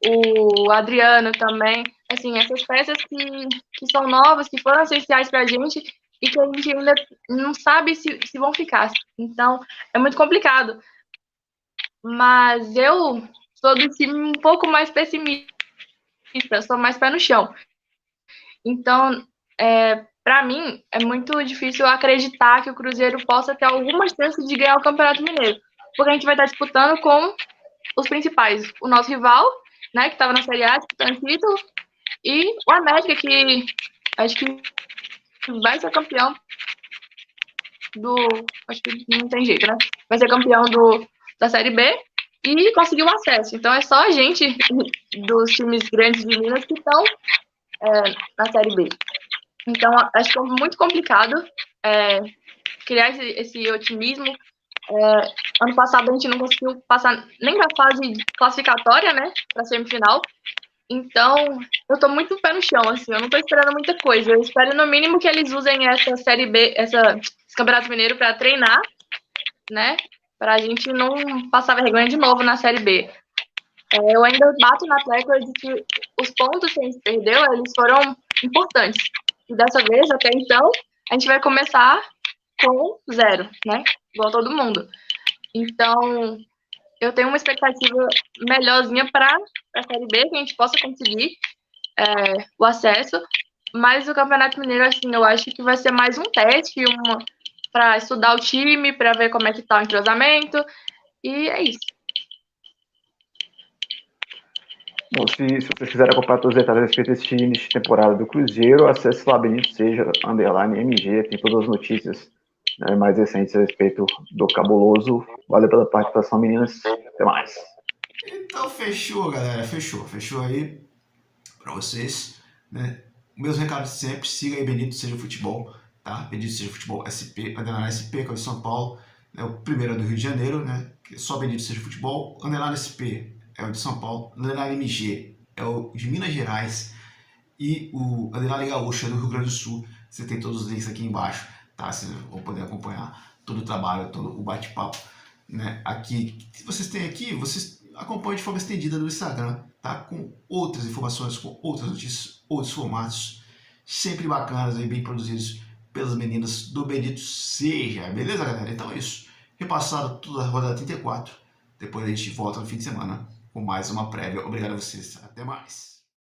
o Adriano também, assim, essas peças que são novas, que foram essenciais para a gente e que a gente ainda não sabe se vão ficar. Então, é muito complicado. Mas eu sou do time um pouco mais pessimista, sou mais pé no chão. Então, para mim, é muito difícil acreditar que o Cruzeiro possa ter alguma chance de ganhar o Campeonato Mineiro, porque a gente vai estar disputando com os principais, o nosso rival, né, que estava na Série A, disputando título, e o América, que acho que vai ser campeão acho que não tem jeito, né, vai ser campeão da Série B e conseguiu acesso. Então, é só a gente dos times grandes de Minas que estão na Série B. Então, acho que é muito complicado criar esse otimismo. Ano passado a gente não conseguiu passar nem da fase classificatória, né, para semifinal. Então, eu tô muito pé no chão, assim, eu não tô esperando muita coisa. Eu espero, no mínimo, que eles usem essa Série B, esse Campeonato Mineiro para treinar, né, pra gente não passar vergonha de novo na Série B. Eu ainda bato na tecla de que os pontos que a gente perdeu, eles foram importantes. E dessa vez, até então, a gente vai começar com 0, né? Igual todo mundo. Então, eu tenho uma expectativa melhorzinha para a Série B, que a gente possa conseguir o acesso. Mas o Campeonato Mineiro, assim, eu acho que vai ser mais um teste, para estudar o time, para ver como é que tá o entrosamento. E é isso. Bom, se vocês quiserem acompanhar todos os detalhes a respeito desse início de temporada do Cruzeiro, acesse lá _MG, tem todas as notícias, né, mais recentes a respeito do Cabuloso. Valeu pela participação, meninas. Até mais. Então, fechou, galera. Fechou aí para vocês, né? O mesmo recado de sempre, siga aí Benito Seja Futebol, tá? Benito Seja Futebol SP, _ SP, que é o de São Paulo, né? O primeiro é do Rio de Janeiro, né? Que é só Benito Seja Futebol, _ SP é o de São Paulo, _ MG é o de Minas Gerais e o _ Gaúcho é do Rio Grande do Sul. Você tem todos os links aqui embaixo, tá? Vocês vão poder acompanhar todo o trabalho, todo o bate-papo, né? Aqui, que vocês têm aqui, vocês acompanham de forma estendida no Instagram, tá? Com outras informações, com outras notícias, outros formatos, sempre bacanas e bem produzidos pelas meninas do Benito Seja, beleza, galera? Então é isso. Repassado toda a rodada 34, depois a gente volta no fim de semana com mais uma prévia. Obrigado a vocês. Até mais.